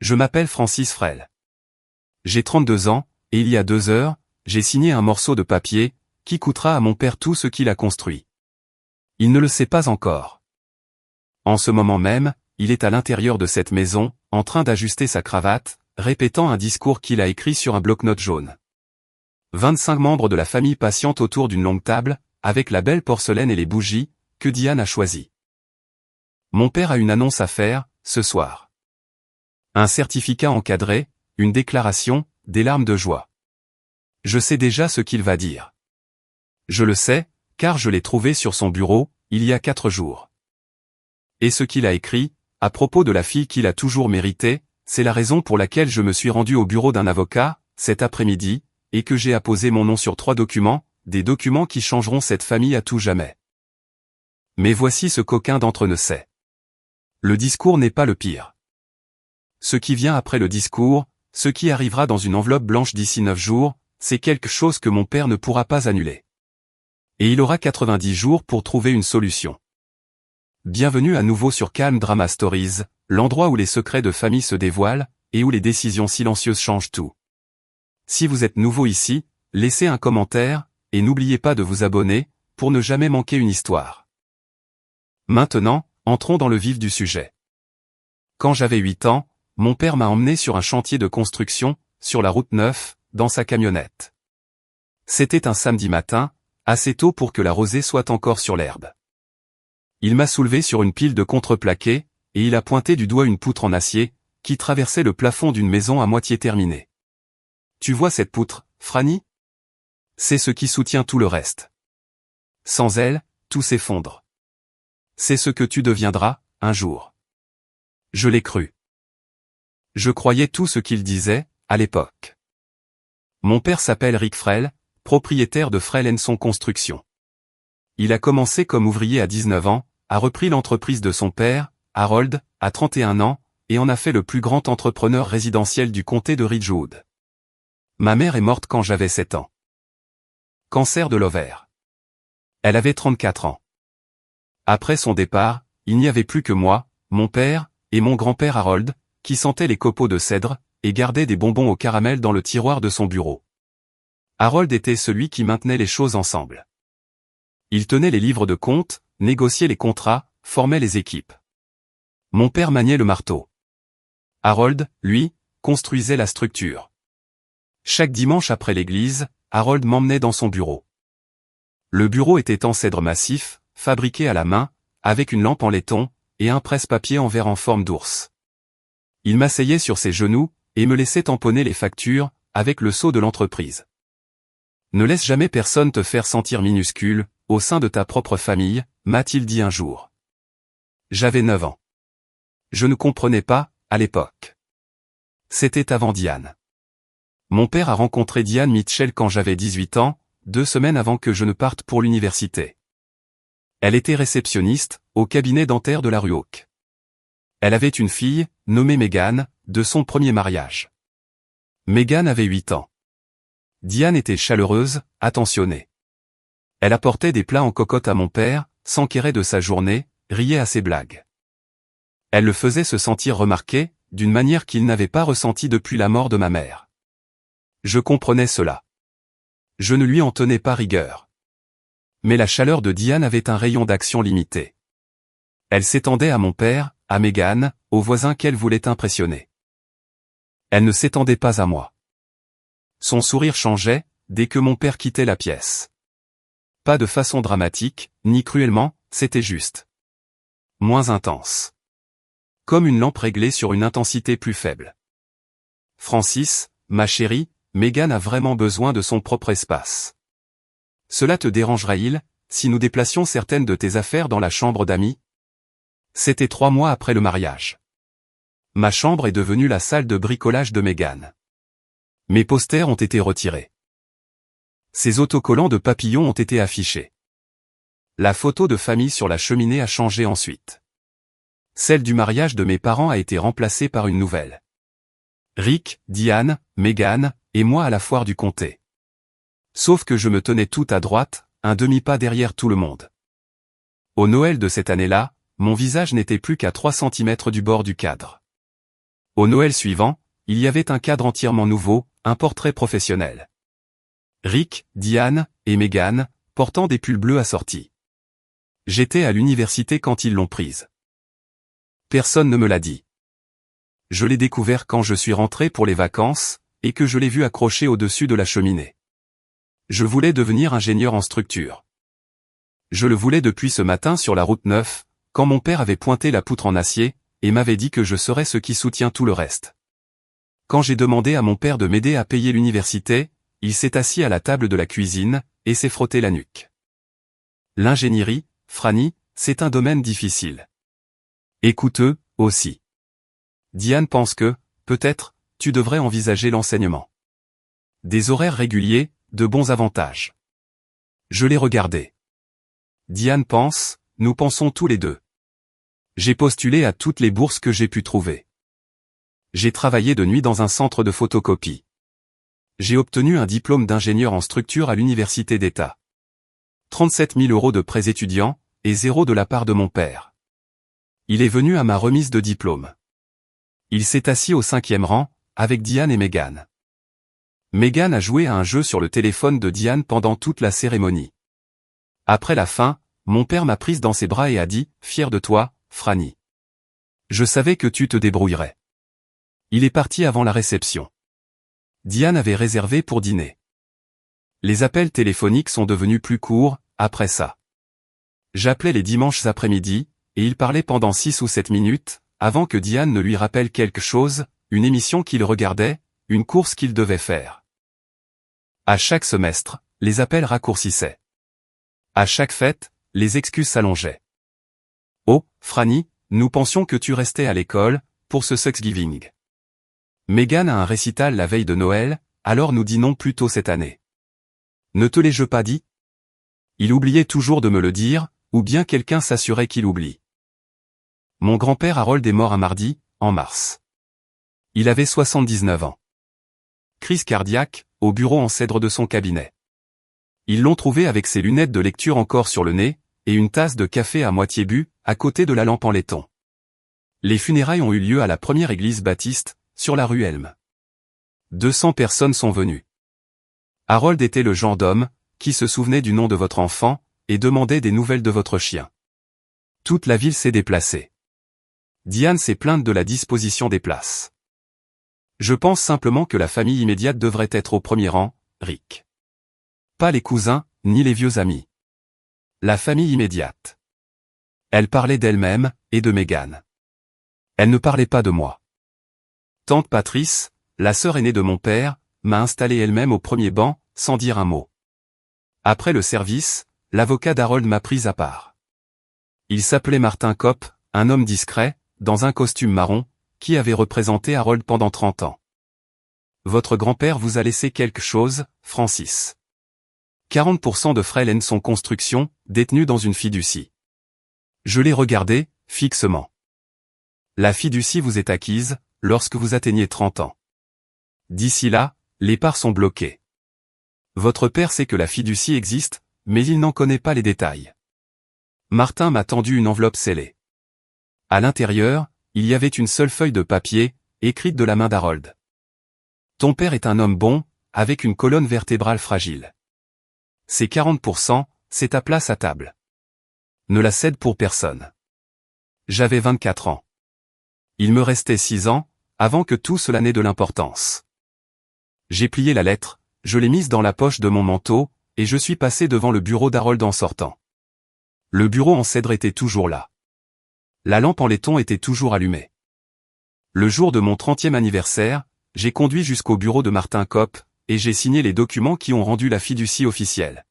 Je m'appelle Francis Frel. J'ai 32 ans, et il y a 2 heures, j'ai signé un morceau de papier, qui coûtera à mon père tout ce qu'il a construit. Il ne le sait pas encore. En ce moment même, il est à l'intérieur de cette maison, en train d'ajuster sa cravate, répétant un discours qu'il a écrit sur un bloc-notes jaune. 25 membres de la famille patientent autour d'une longue table, avec la belle porcelaine et les bougies, que Diane a choisies. Mon père a une annonce à faire, ce soir. Un certificat encadré, une déclaration, des larmes de joie. Je sais déjà ce qu'il va dire. Je le sais, car je l'ai trouvé sur son bureau, il y a 4 jours. Et ce qu'il a écrit, à propos de la fille qu'il a toujours méritée, c'est la raison pour laquelle je me suis rendu au bureau d'un avocat, cet après-midi, et que j'ai apposé mon nom sur 3 documents, des documents qui changeront cette famille à tout jamais. Mais voici ce qu'aucun d'entre eux ne sait. Le discours n'est pas le pire. Ce qui vient après le discours, ce qui arrivera dans une enveloppe blanche d'ici 9 jours, c'est quelque chose que mon père ne pourra pas annuler. Et il aura 90 jours pour trouver une solution. Bienvenue à nouveau sur Calm Drama Stories, l'endroit où les secrets de famille se dévoilent, et où les décisions silencieuses changent tout. Si vous êtes nouveau ici, laissez un commentaire, et n'oubliez pas de vous abonner, pour ne jamais manquer une histoire. Maintenant, entrons dans le vif du sujet. Quand j'avais 8 ans, mon père m'a emmené sur un chantier de construction, sur la route 9, dans sa camionnette. C'était un samedi matin, assez tôt pour que la rosée soit encore sur l'herbe. Il m'a soulevé sur une pile de contreplaqué, et il a pointé du doigt une poutre en acier, qui traversait le plafond d'une maison à moitié terminée. Tu vois cette poutre, Franny? C'est ce qui soutient tout le reste. Sans elle, tout s'effondre. C'est ce que tu deviendras, un jour. Je l'ai cru. Je croyais tout ce qu'il disait, à l'époque. Mon père s'appelle Rick Frel, propriétaire de Frel & Son Construction. Il a commencé comme ouvrier à 19 ans, a repris l'entreprise de son père, Harold, à 31 ans, et en a fait le plus grand entrepreneur résidentiel du comté de Ridgewood. Ma mère est morte quand j'avais 7 ans. Cancer de l'ovaire. Elle avait 34 ans. Après son départ, il n'y avait plus que moi, mon père, et mon grand-père Harold, qui sentait les copeaux de cèdre, et gardait des bonbons au caramel dans le tiroir de son bureau. Harold était celui qui maintenait les choses ensemble. Il tenait les livres de compte, négociait les contrats, formait les équipes. Mon père maniait le marteau. Harold, lui, construisait la structure. Chaque dimanche après l'église, Harold m'emmenait dans son bureau. Le bureau était en cèdre massif, fabriqué à la main, avec une lampe en laiton, et un presse-papier en verre en forme d'ours. Il m'asseyait sur ses genoux, et me laissait tamponner les factures, avec le sceau de l'entreprise. Ne laisse jamais personne te faire sentir minuscule, au sein de ta propre famille, m'a-t-il dit un jour. J'avais 9 ans. Je ne comprenais pas, à l'époque. C'était avant Diane. Mon père a rencontré Diane Mitchell quand j'avais 18 ans, 2 semaines avant que je ne parte pour l'université. Elle était réceptionniste, au cabinet dentaire de la rue Oak. Elle avait une fille, nommée Megan, de son premier mariage. Megan avait 8 ans. Diane était chaleureuse, attentionnée. Elle apportait des plats en cocotte à mon père, s'enquérait de sa journée, riait à ses blagues. Elle le faisait se sentir remarqué, d'une manière qu'il n'avait pas ressentie depuis la mort de ma mère. Je comprenais cela. Je ne lui en tenais pas rigueur. Mais la chaleur de Diane avait un rayon d'action limité. Elle s'étendait à mon père, à Megan, aux voisins qu'elle voulait impressionner. Elle ne s'étendait pas à moi. Son sourire changeait, dès que mon père quittait la pièce. Pas de façon dramatique, ni cruellement, c'était juste. Moins intense. Comme une lampe réglée sur une intensité plus faible. Francis, ma chérie, Megan a vraiment besoin de son propre espace. Cela te dérangera-t-il, si nous déplacions certaines de tes affaires dans la chambre d'amis? C'était 3 mois après le mariage. Ma chambre est devenue la salle de bricolage de Megan. Mes posters ont été retirés. Ses autocollants de papillons ont été affichés. La photo de famille sur la cheminée a changé ensuite. Celle du mariage de mes parents a été remplacée par une nouvelle. Rick, Diane, Megan, et moi à la foire du comté. Sauf que je me tenais tout à droite, un demi-pas derrière tout le monde. Au Noël de cette année-là, mon visage n'était plus qu'à 3 cm du bord du cadre. Au Noël suivant, il y avait un cadre entièrement nouveau, un portrait professionnel. Rick, Diane et Meghan, portant des pulls bleus assortis. J'étais à l'université quand ils l'ont prise. Personne ne me l'a dit. Je l'ai découvert quand je suis rentré pour les vacances, et que je l'ai vu accroché au-dessus de la cheminée. Je voulais devenir ingénieur en structure. Je le voulais depuis ce matin sur la route 9, quand mon père avait pointé la poutre en acier, et m'avait dit que je serais ce qui soutient tout le reste. Quand j'ai demandé à mon père de m'aider à payer l'université, il s'est assis à la table de la cuisine, et s'est frotté la nuque. L'ingénierie, Franny, c'est un domaine difficile. Et coûteux, aussi. Diane pense que, peut-être, tu devrais envisager l'enseignement. Des horaires réguliers, de bons avantages. Je l'ai regardé. Diane pense, nous pensons tous les deux. J'ai postulé à toutes les bourses que j'ai pu trouver. J'ai travaillé de nuit dans un centre de photocopie. J'ai obtenu un diplôme d'ingénieur en structure à l'université d'État. 37 000 € de prêts étudiants, et 0 de la part de mon père. Il est venu à ma remise de diplôme. Il s'est assis au 5e rang, avec Diane et Meghan. Meghan a joué à un jeu sur le téléphone de Diane pendant toute la cérémonie. Après la fin, mon père m'a prise dans ses bras et a dit, « Fier de toi, Franny. Je savais que tu te débrouillerais. » Il est parti avant la réception. Diane avait réservé pour dîner. Les appels téléphoniques sont devenus plus courts, après ça. J'appelais les dimanches après-midi, et il parlait pendant 6 ou 7 minutes, avant que Diane ne lui rappelle quelque chose, une émission qu'il regardait, une course qu'il devait faire. À chaque semestre, les appels raccourcissaient. À chaque fête, les excuses s'allongeaient. Oh, Franny, nous pensions que tu restais à l'école, pour ce Thanksgiving. Meghan a un récital la veille de Noël, alors nous dînons plus tôt cette année. Ne te l'ai-je pas dit? Il oubliait toujours de me le dire, ou bien quelqu'un s'assurait qu'il oublie. Mon grand-père Harold est mort un mardi, en mars. Il avait 79 ans. Crise cardiaque, au bureau en cèdre de son cabinet. Ils l'ont trouvé avec ses lunettes de lecture encore sur le nez, et une tasse de café à moitié bu, à côté de la lampe en laiton. Les funérailles ont eu lieu à la première église baptiste, sur la rue Elm. 200 personnes sont venues. Harold était le genre d'homme, qui se souvenait du nom de votre enfant, et demandait des nouvelles de votre chien. Toute la ville s'est déplacée. Diane s'est plainte de la disposition des places. Je pense simplement que la famille immédiate devrait être au premier rang, Rick. Pas les cousins, ni les vieux amis. La famille immédiate. Elle parlait d'elle-même, et de Meghan. Elle ne parlait pas de moi. Tante Patrice, la sœur aînée de mon père, m'a installé elle-même au premier banc, sans dire un mot. Après le service, l'avocat d'Harold m'a prise à part. Il s'appelait Martin Kopp, un homme discret, dans un costume marron, qui avait représenté Harold pendant 30 ans. Votre grand-père vous a laissé quelque chose, Francis. 40% de Frêle & Son Construction, détenue dans une fiducie. Je l'ai regardé, fixement. La fiducie vous est acquise, lorsque vous atteignez 30 ans. D'ici là, les parts sont bloquées. Votre père sait que la fiducie existe, mais il n'en connaît pas les détails. Martin m'a tendu une enveloppe scellée. À l'intérieur, il y avait une seule feuille de papier, écrite de la main d'Harold. Ton père est un homme bon, avec une colonne vertébrale fragile. Ces 40%, c'est ta place à table. Ne la cède pour personne. J'avais 24 ans. Il me restait 6 ans, avant que tout cela n'ait de l'importance. J'ai plié la lettre, je l'ai mise dans la poche de mon manteau, et je suis passé devant le bureau d'Harold en sortant. Le bureau en cèdre était toujours là. La lampe en laiton était toujours allumée. Le jour de mon 30e anniversaire, j'ai conduit jusqu'au bureau de Martin Kopp, et j'ai signé les documents qui ont rendu la fiducie officielle.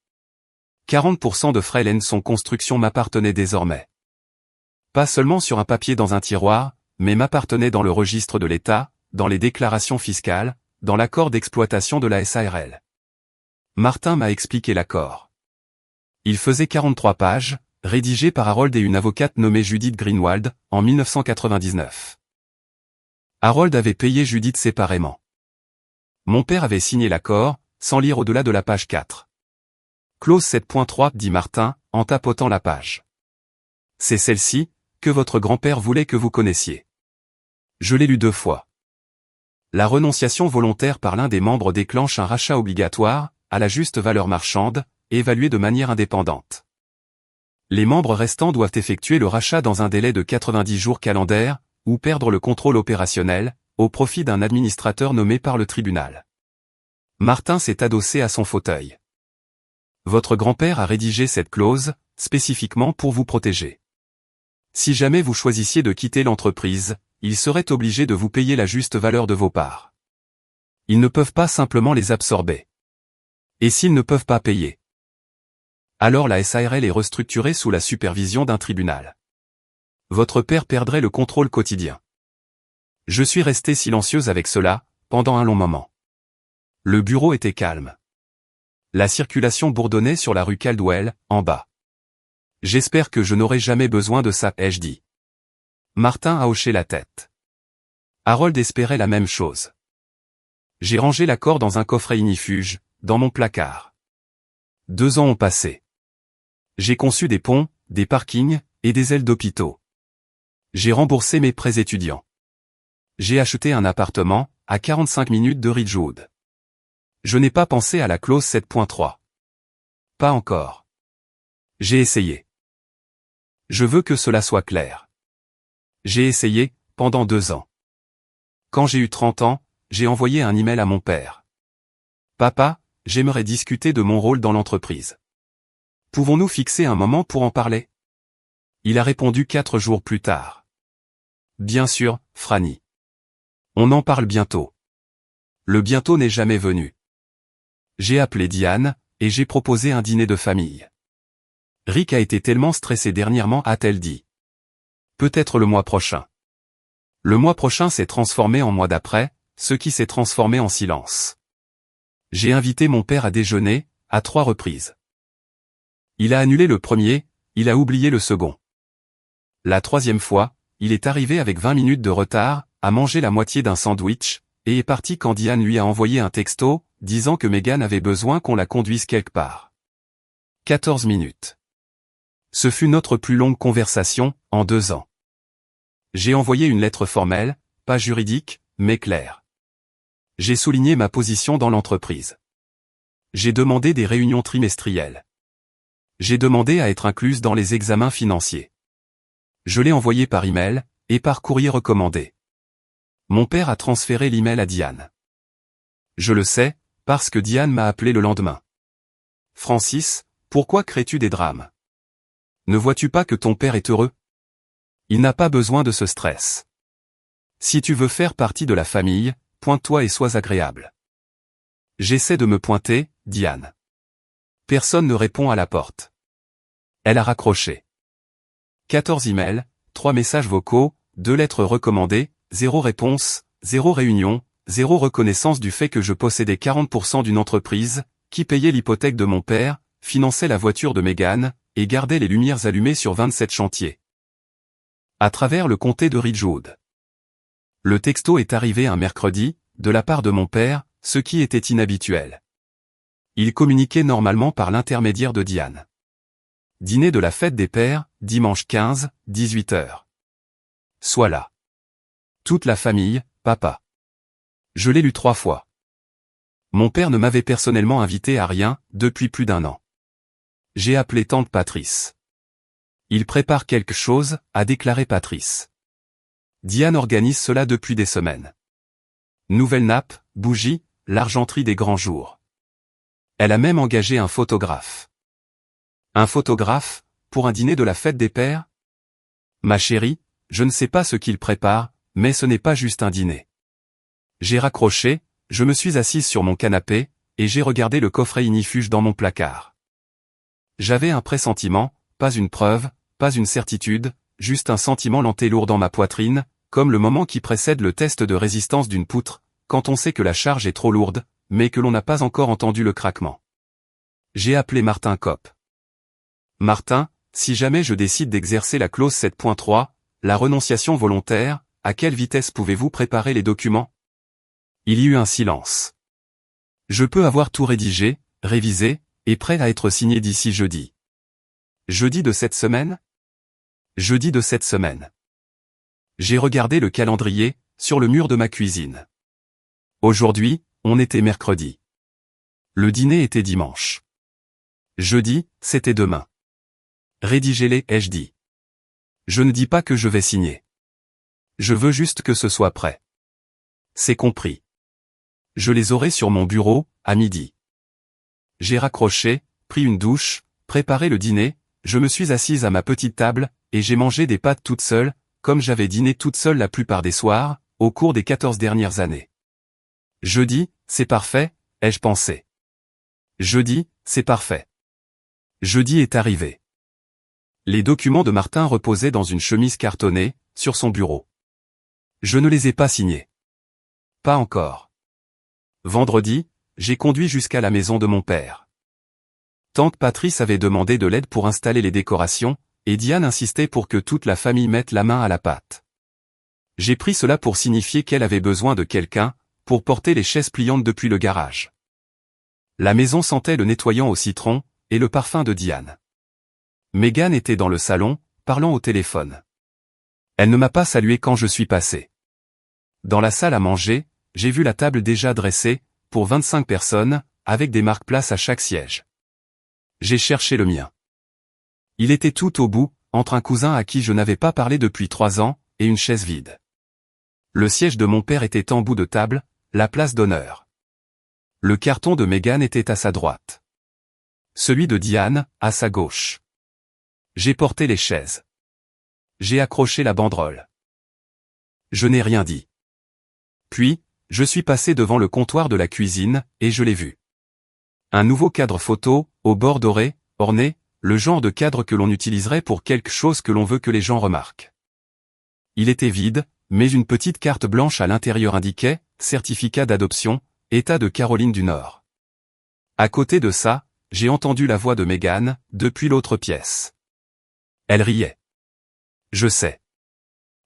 40% de Frêle & Son Construction m'appartenaient désormais. Pas seulement sur un papier dans un tiroir, mais m'appartenaient dans le registre de l'État, dans les déclarations fiscales, dans l'accord d'exploitation de la SARL. Martin m'a expliqué l'accord. Il faisait 43 pages, rédigé par Harold et une avocate nommée Judith Greenwald, en 1999. Harold avait payé Judith séparément. Mon père avait signé l'accord, sans lire au-delà de la page 4. Clause 7.3, dit Martin, en tapotant la page. C'est celle-ci, que votre grand-père voulait que vous connaissiez. Je l'ai lu 2 fois. La renonciation volontaire par l'un des membres déclenche un rachat obligatoire, à la juste valeur marchande, évaluée de manière indépendante. Les membres restants doivent effectuer le rachat dans un délai de 90 jours calendaires, ou perdre le contrôle opérationnel, au profit d'un administrateur nommé par le tribunal. Martin s'est adossé à son fauteuil. Votre grand-père a rédigé cette clause, spécifiquement pour vous protéger. Si jamais vous choisissiez de quitter l'entreprise, il serait obligé de vous payer la juste valeur de vos parts. Ils ne peuvent pas simplement les absorber. Et s'ils ne peuvent pas payer? Alors la SARL est restructurée sous la supervision d'un tribunal. Votre père perdrait le contrôle quotidien. Je suis resté silencieuse avec cela, pendant un long moment. Le bureau était calme. La circulation bourdonnait sur la rue Caldwell, en bas. J'espère que je n'aurai jamais besoin de ça, ai-je dit. Martin a hoché la tête. Harold espérait la même chose. J'ai rangé l'accord dans un coffret ignifuge, dans mon placard. 2 ans ont passé. J'ai conçu des ponts, des parkings, et des ailes d'hôpitaux. J'ai remboursé mes prêts étudiants. J'ai acheté un appartement, à 45 minutes de Ridgewood. Je n'ai pas pensé à la clause 7.3. Pas encore. J'ai essayé. Je veux que cela soit clair. J'ai essayé, pendant 2 ans. Quand j'ai eu 30 ans, j'ai envoyé un email à mon père. Papa, j'aimerais discuter de mon rôle dans l'entreprise. Pouvons-nous fixer un moment pour en parler? Il a répondu 4 jours plus tard. Bien sûr, Franny. On en parle bientôt. Le bientôt n'est jamais venu. J'ai appelé Diane, et j'ai proposé un dîner de famille. Rick a été tellement stressé dernièrement, a-t-elle dit. Peut-être le mois prochain. Le mois prochain s'est transformé en mois d'après, ce qui s'est transformé en silence. J'ai invité mon père à déjeuner, à 3 reprises. Il a annulé le premier, il a oublié le second. La 3e fois, il est arrivé avec 20 minutes de retard, a mangé la moitié d'un sandwich, et est parti quand Diane lui a envoyé un texto, disant que Megan avait besoin qu'on la conduise quelque part. 14 minutes. Ce fut notre plus longue conversation, en 2 ans. J'ai envoyé une lettre formelle, pas juridique, mais claire. J'ai souligné ma position dans l'entreprise. J'ai demandé des réunions trimestrielles. J'ai demandé à être incluse dans les examens financiers. Je l'ai envoyé par email, et par courrier recommandé. Mon père a transféré l'email à Diane. Je le sais, parce que Diane m'a appelé le lendemain. Francis, pourquoi crées-tu des drames? Ne vois-tu pas que ton père est heureux? Il n'a pas besoin de ce stress. Si tu veux faire partie de la famille, pointe-toi et sois agréable. J'essaie de me pointer, Diane. Personne ne répond à la porte. Elle a raccroché. 14 emails, 3 messages vocaux, 2 lettres recommandées, 0 réponse, 0 réunion, 0 reconnaissance du fait que je possédais 40% d'une entreprise, qui payait l'hypothèque de mon père, finançait la voiture de Megan, et gardait les lumières allumées sur 27 chantiers. À travers le comté de Ridgewood. Le texto est arrivé un mercredi, de la part de mon père, ce qui était inhabituel. Il communiquait normalement par l'intermédiaire de Diane. Dîner de la fête des pères, dimanche 15, 18h. Sois là. Toute la famille, papa. Je l'ai lu 3 fois. Mon père ne m'avait personnellement invité à rien, depuis plus d'1 an. J'ai appelé tante Patrice. Il prépare quelque chose, a déclaré Patrice. Diane organise cela depuis des semaines. Nouvelle nappe, bougie, l'argenterie des grands jours. Elle a même engagé un photographe. Un photographe, pour un dîner de la fête des pères? Ma chérie, je ne sais pas ce qu'il prépare, mais ce n'est pas juste un dîner. J'ai raccroché, je me suis assise sur mon canapé, et j'ai regardé le coffret ignifuge dans mon placard. J'avais un pressentiment, pas une preuve, pas une certitude, juste un sentiment lent et lourd dans ma poitrine, comme le moment qui précède le test de résistance d'une poutre, quand on sait que la charge est trop lourde, mais que l'on n'a pas encore entendu le craquement. J'ai appelé Martin Kopp. Martin, si jamais je décide d'exercer la clause 7.3, la renonciation volontaire, à quelle vitesse pouvez-vous préparer les documents? Il y eut un silence. Je peux avoir tout rédigé, révisé, et prêt à être signé d'ici jeudi. Jeudi de cette semaine? Jeudi de cette semaine. J'ai regardé le calendrier, sur le mur de ma cuisine. Aujourd'hui, on était mercredi. Le dîner était dimanche. Jeudi, c'était demain. Rédigez-les, ai-je dit. Je ne dis pas que je vais signer. Je veux juste que ce soit prêt. C'est compris. Je les aurai sur mon bureau, à midi. J'ai raccroché, pris une douche, préparé le dîner, je me suis assise à ma petite table, et j'ai mangé des pâtes toute seule, comme j'avais dîné toute seule la plupart des soirs, au cours des 14 dernières années. Jeudi, c'est parfait, ai-je pensé. Jeudi, c'est parfait. Jeudi est arrivé. Les documents de Martin reposaient dans une chemise cartonnée, sur son bureau. Je ne les ai pas signés. Pas encore. Vendredi, j'ai conduit jusqu'à la maison de mon père. Tante Patrice avait demandé de l'aide pour installer les décorations, et Diane insistait pour que toute la famille mette la main à la pâte. J'ai pris cela pour signifier qu'elle avait besoin de quelqu'un, pour porter les chaises pliantes depuis le garage. La maison sentait le nettoyant au citron, et le parfum de Diane. Megan était dans le salon, parlant au téléphone. Elle ne m'a pas salué quand je suis passé. Dans la salle à manger, j'ai vu la table déjà dressée, pour 25 personnes, avec des marque-places à chaque siège. J'ai cherché le mien. Il était tout au bout, entre un cousin à qui je n'avais pas parlé depuis 3 ans, et une chaise vide. Le siège de mon père était en bout de table, la place d'honneur. Le carton de Megan était à sa droite. Celui de Diane, à sa gauche. J'ai porté les chaises. J'ai accroché la banderole. Je n'ai rien dit. Puis, je suis passé devant le comptoir de la cuisine, et je l'ai vu. Un nouveau cadre photo, au bord doré, orné, le genre de cadre que l'on utiliserait pour quelque chose que l'on veut que les gens remarquent. Il était vide, mais une petite carte blanche à l'intérieur indiquait « Certificat d'adoption, État de Caroline du Nord ». À côté de ça, j'ai entendu la voix de Megan, depuis l'autre pièce. Elle riait. Je sais.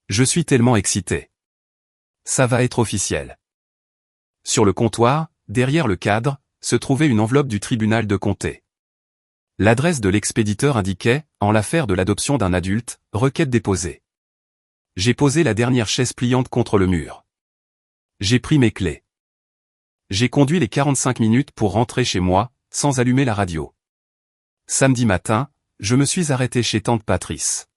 Je suis tellement excité. Ça va être officiel. Sur le comptoir, derrière le cadre, se trouvait une enveloppe du tribunal de comté. L'adresse de l'expéditeur indiquait, en l'affaire de l'adoption d'un adulte, requête déposée. J'ai posé la dernière chaise pliante contre le mur. J'ai pris mes clés. J'ai conduit les 45 minutes pour rentrer chez moi, sans allumer la radio. Samedi matin, je me suis arrêté chez tante Patrice.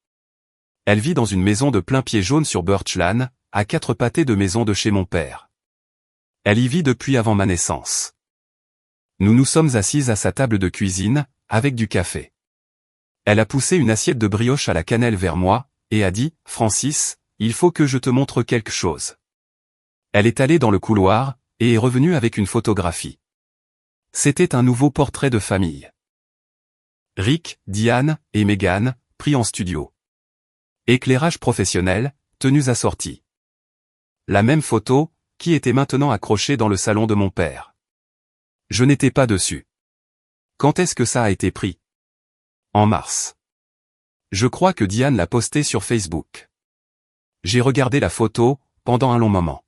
Elle vit dans une maison de plain-pied jaune sur Birchland, à 4 pâtés de maison de chez mon père. Elle y vit depuis avant ma naissance. Nous nous sommes assises à sa table de cuisine, avec du café. Elle a poussé une assiette de brioche à la cannelle vers moi, et a dit, « Francis, il faut que je te montre quelque chose. » Elle est allée dans le couloir, et est revenue avec une photographie. C'était un nouveau portrait de famille. Rick, Diane, et Megan, pris en studio. Éclairage professionnel, tenues assorties. La même photo, qui était maintenant accrochée dans le salon de mon père. Je n'étais pas dessus. Quand est-ce que ça a été pris? En mars. Je crois que Diane l'a posté sur Facebook. J'ai regardé la photo, pendant un long moment.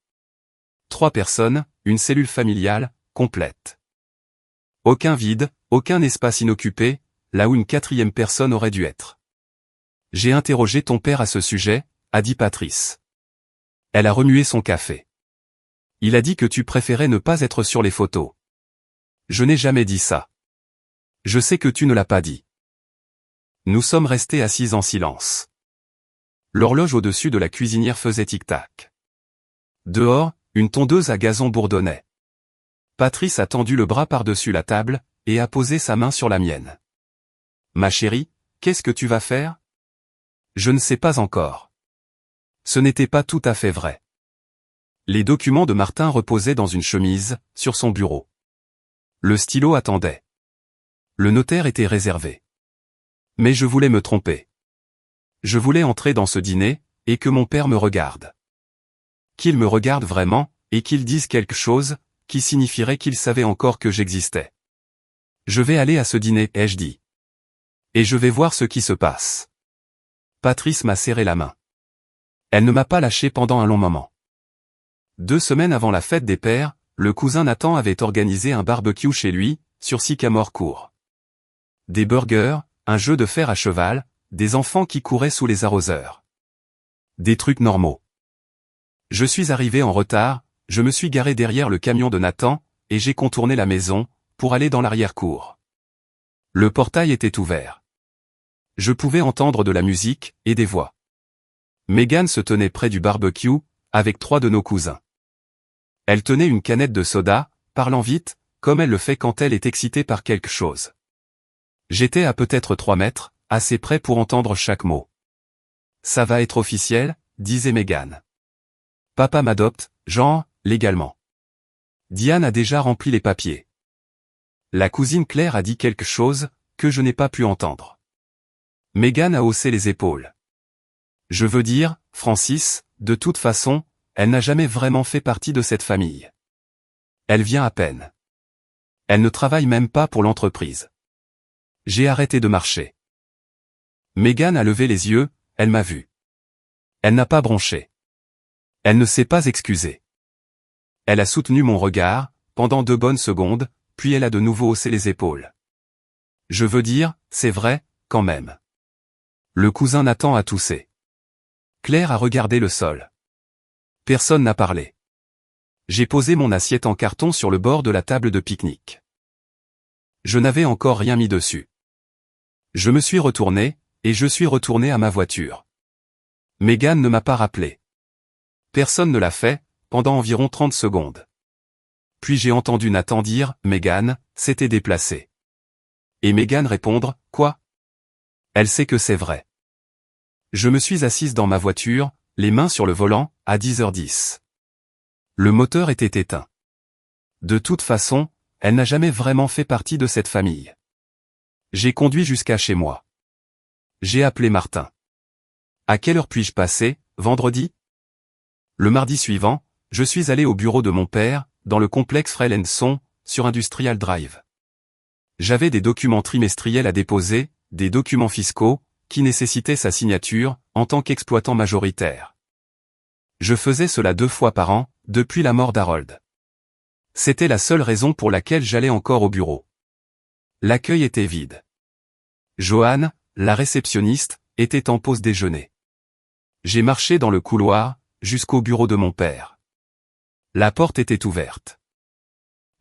3 personnes, une cellule familiale, complète. Aucun vide, aucun espace inoccupé, là où une 4e personne aurait dû être. J'ai interrogé ton père à ce sujet, a dit Patrice. Elle a remué son café. Il a dit que tu préférais ne pas être sur les photos. Je n'ai jamais dit ça. Je sais que tu ne l'as pas dit. Nous sommes restés assis en silence. L'horloge au-dessus de la cuisinière faisait tic-tac. Dehors, une tondeuse à gazon bourdonnait. Patrice a tendu le bras par-dessus la table, et a posé sa main sur la mienne. Ma chérie, qu'est-ce que tu vas faire? Je ne sais pas encore. Ce n'était pas tout à fait vrai. Les documents de Martin reposaient dans une chemise, sur son bureau. Le stylo attendait. Le notaire était réservé. Mais je voulais me tromper. Je voulais entrer dans ce dîner, et que mon père me regarde. Qu'il me regarde vraiment, et qu'il dise quelque chose, qui signifierait qu'il savait encore que j'existais. Je vais aller à ce dîner, ai-je dit. Et je vais voir ce qui se passe. Patrice m'a serré la main. Elle ne m'a pas lâché pendant un long moment. 2 semaines avant la fête des pères, le cousin Nathan avait organisé un barbecue chez lui, sur Sycamore Court. Des burgers, un jeu de fer à cheval, des enfants qui couraient sous les arroseurs. Des trucs normaux. Je suis arrivé en retard, je me suis garé derrière le camion de Nathan, et j'ai contourné la maison, pour aller dans l'arrière-cour. Le portail était ouvert. Je pouvais entendre de la musique, et des voix. Megan se tenait près du barbecue, avec 3 de nos cousins. Elle tenait une canette de soda, parlant vite, comme elle le fait quand elle est excitée par quelque chose. J'étais à peut-être 3 mètres, assez près pour entendre chaque mot. Ça va être officiel, disait Megan. Papa m'adopte, genre, légalement. Diane a déjà rempli les papiers. La cousine Claire a dit quelque chose, que je n'ai pas pu entendre. Megan a haussé les épaules. Je veux dire, Francis, de toute façon, elle n'a jamais vraiment fait partie de cette famille. Elle vient à peine. Elle ne travaille même pas pour l'entreprise. J'ai arrêté de marcher. Megan a levé les yeux, elle m'a vu. Elle n'a pas bronché. Elle ne s'est pas excusée. Elle a soutenu mon regard, pendant 2 bonnes secondes, puis elle a de nouveau haussé les épaules. Je veux dire, c'est vrai, quand même. Le cousin Nathan a toussé. Claire a regardé le sol. Personne n'a parlé. J'ai posé mon assiette en carton sur le bord de la table de pique-nique. Je n'avais encore rien mis dessus. Je me suis retourné, et je suis retourné à ma voiture. Megan ne m'a pas rappelé. Personne ne l'a fait, pendant environ 30 secondes. Puis j'ai entendu Nathan dire, Megan, s'était déplacé. Et Megan répondre, quoi? Elle sait que c'est vrai. Je me suis assise dans ma voiture, les mains sur le volant, à 10h10. Le moteur était éteint. De toute façon, elle n'a jamais vraiment fait partie de cette famille. J'ai conduit jusqu'à chez moi. J'ai appelé Martin. À quelle heure puis-je passer, vendredi? Le mardi suivant, je suis allé au bureau de mon père, dans le complexe Frel & Son, sur Industrial Drive. J'avais des documents trimestriels à déposer, des documents fiscaux, qui nécessitaient sa signature, en tant qu'exploitant majoritaire. Je faisais cela 2 fois par an, depuis la mort d'Harold. C'était la seule raison pour laquelle j'allais encore au bureau. L'accueil était vide. Joanne, la réceptionniste, était en pause déjeuner. J'ai marché dans le couloir, jusqu'au bureau de mon père. La porte était ouverte.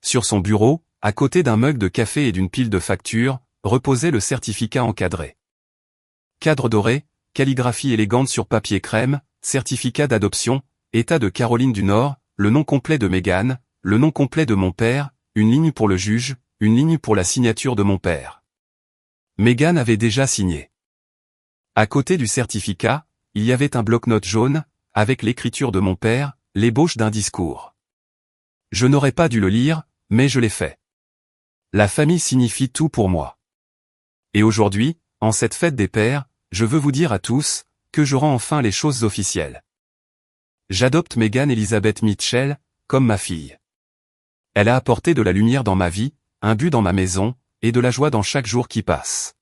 Sur son bureau, à côté d'un mug de café et d'une pile de factures, reposait le certificat encadré. Cadre doré, calligraphie élégante sur papier crème, certificat d'adoption, État de Caroline du Nord, le nom complet de Megan, le nom complet de mon père, une ligne pour le juge, une ligne pour la signature de mon père. Megan avait déjà signé. À côté du certificat, il y avait un bloc-notes jaune, avec l'écriture de mon père, l'ébauche d'un discours. Je n'aurais pas dû le lire, mais je l'ai fait. La famille signifie tout pour moi. Et aujourd'hui, en cette fête des pères, je veux vous dire à tous, que je rends enfin les choses officielles. J'adopte Megan Elizabeth Mitchell, comme ma fille. Elle a apporté de la lumière dans ma vie, un but dans ma maison, et de la joie dans chaque jour qui passe.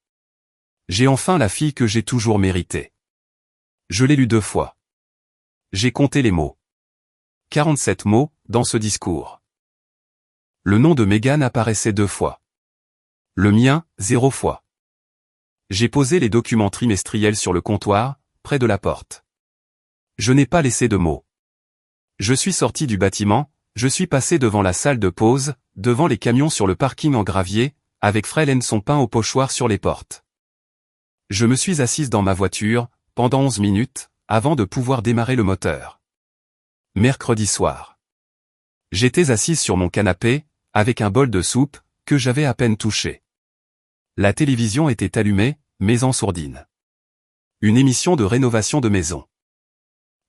J'ai enfin la fille que j'ai toujours méritée. Je l'ai lue 2 fois. J'ai compté les mots. 47 mots, dans ce discours. Le nom de Megan apparaissait 2 fois. Le mien, 0 fois. J'ai posé les documents trimestriels sur le comptoir, près de la porte. Je n'ai pas laissé de mots. Je suis sorti du bâtiment, je suis passé devant la salle de pause, devant les camions sur le parking en gravier, avec Frel & Son peint au pochoir sur les portes. Je me suis assise dans ma voiture, pendant 11 minutes, avant de pouvoir démarrer le moteur. Mercredi soir. J'étais assise sur mon canapé, avec un bol de soupe, que j'avais à peine touché. La télévision était allumée, mais en sourdine. Une émission de rénovation de maison.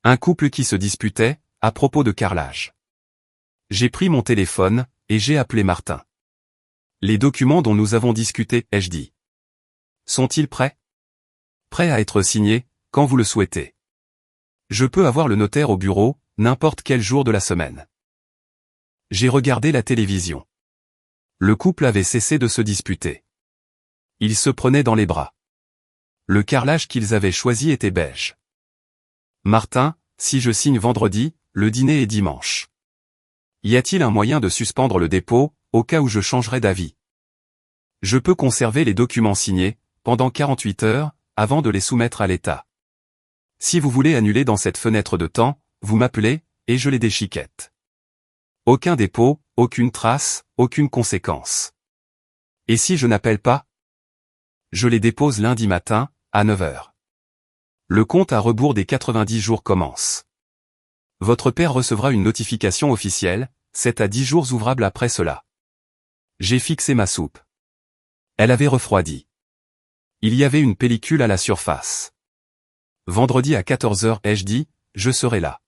Un couple qui se disputait, à propos de carrelage. J'ai pris mon téléphone, et j'ai appelé Martin. Les documents dont nous avons discuté, ai-je dit. Sont-ils prêts? Prêts à être signés, quand vous le souhaitez. Je peux avoir le notaire au bureau, n'importe quel jour de la semaine. J'ai regardé la télévision. Le couple avait cessé de se disputer. Ils se prenaient dans les bras. Le carrelage qu'ils avaient choisi était beige. Martin, si je signe vendredi, le dîner est dimanche. Y a-t-il un moyen de suspendre le dépôt, au cas où je changerais d'avis? Je peux conserver les documents signés, pendant 48 heures, avant de les soumettre à l'État. Si vous voulez annuler dans cette fenêtre de temps, vous m'appelez, et je les déchiquette. Aucun dépôt, aucune trace, aucune conséquence. Et si je n'appelle pas? Je les dépose lundi matin, à 9 heures. Le compte à rebours des 90 jours commence. Votre père recevra une notification officielle, 7 à 10 jours ouvrables après cela. J'ai fixé ma soupe. Elle avait refroidi. Il y avait une pellicule à la surface. Vendredi à 14 heures, ai-je dit, je serai là.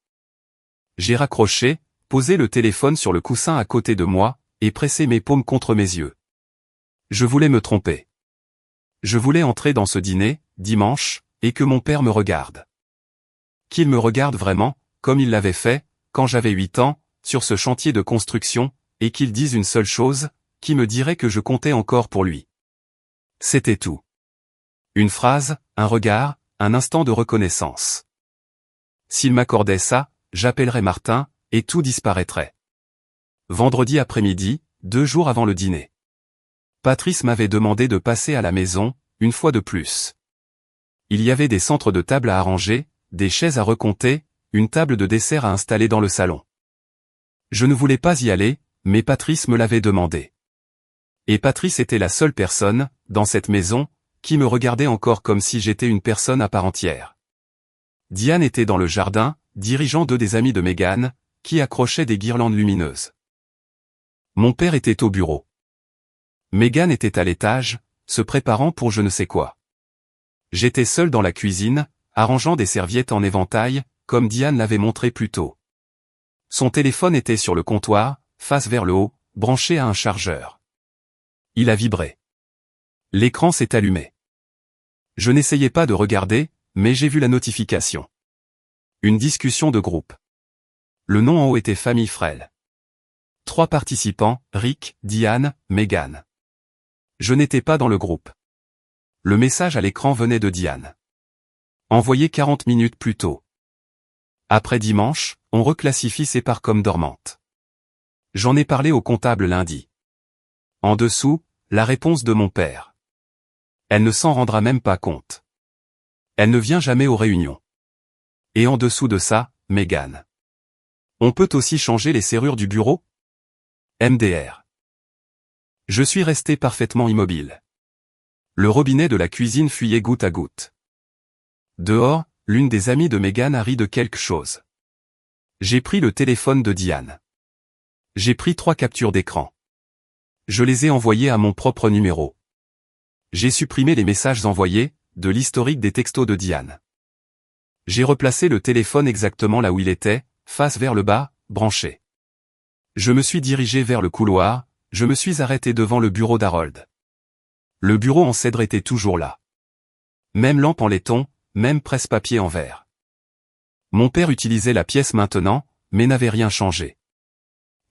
J'ai raccroché, posé le téléphone sur le coussin à côté de moi, et pressé mes paumes contre mes yeux. Je voulais me tromper. Je voulais entrer dans ce dîner, dimanche, et que mon père me regarde. Qu'il me regarde vraiment, comme il l'avait fait, quand j'avais 8 ans, sur ce chantier de construction, et qu'il dise une seule chose, qui me dirait que je comptais encore pour lui. C'était tout. Une phrase, un regard, un instant de reconnaissance. S'il m'accordait ça, j'appellerais Martin, et tout disparaîtrait. Vendredi après-midi, 2 jours avant le dîner. Patrice m'avait demandé de passer à la maison, une fois de plus. Il y avait des centres de table à arranger, des chaises à recompter, une table de dessert à installer dans le salon. Je ne voulais pas y aller, mais Patrice me l'avait demandé. Et Patrice était la seule personne, dans cette maison, qui me regardait encore comme si j'étais une personne à part entière. Diane était dans le jardin, dirigeant deux des amis de Mégane, qui accrochaient des guirlandes lumineuses. Mon père était au bureau. Mégane était à l'étage, se préparant pour je ne sais quoi. J'étais seul dans la cuisine, arrangeant des serviettes en éventail, comme Diane l'avait montré plus tôt. Son téléphone était sur le comptoir, face vers le haut, branché à un chargeur. Il a vibré. L'écran s'est allumé. Je n'essayais pas de regarder, mais j'ai vu la notification. Une discussion de groupe. Le nom en haut était Famille Frêle. 3 participants, Rick, Diane, Mégane. Je n'étais pas dans le groupe. Le message à l'écran venait de Diane. Envoyé 40 minutes plus tôt. Après dimanche, on reclassifie ces parts comme dormantes. J'en ai parlé au comptable lundi. En dessous, la réponse de mon père. Elle ne s'en rendra même pas compte. Elle ne vient jamais aux réunions. Et en dessous de ça, Mégane. On peut aussi changer les serrures du bureau? MDR. Je suis resté parfaitement immobile. Le robinet de la cuisine fuyait goutte à goutte. Dehors, l'une des amies de Mégane a ri de quelque chose. J'ai pris le téléphone de Diane. J'ai pris 3 captures d'écran. Je les ai envoyées à mon propre numéro. J'ai supprimé les messages envoyés, de l'historique des textos de Diane. J'ai replacé le téléphone exactement là où il était, face vers le bas, branché. Je me suis dirigé vers le couloir, je me suis arrêté devant le bureau d'Harold. Le bureau en cèdre était toujours là. Même lampe en laiton, même presse-papier en verre. Mon père utilisait la pièce maintenant, mais n'avait rien changé.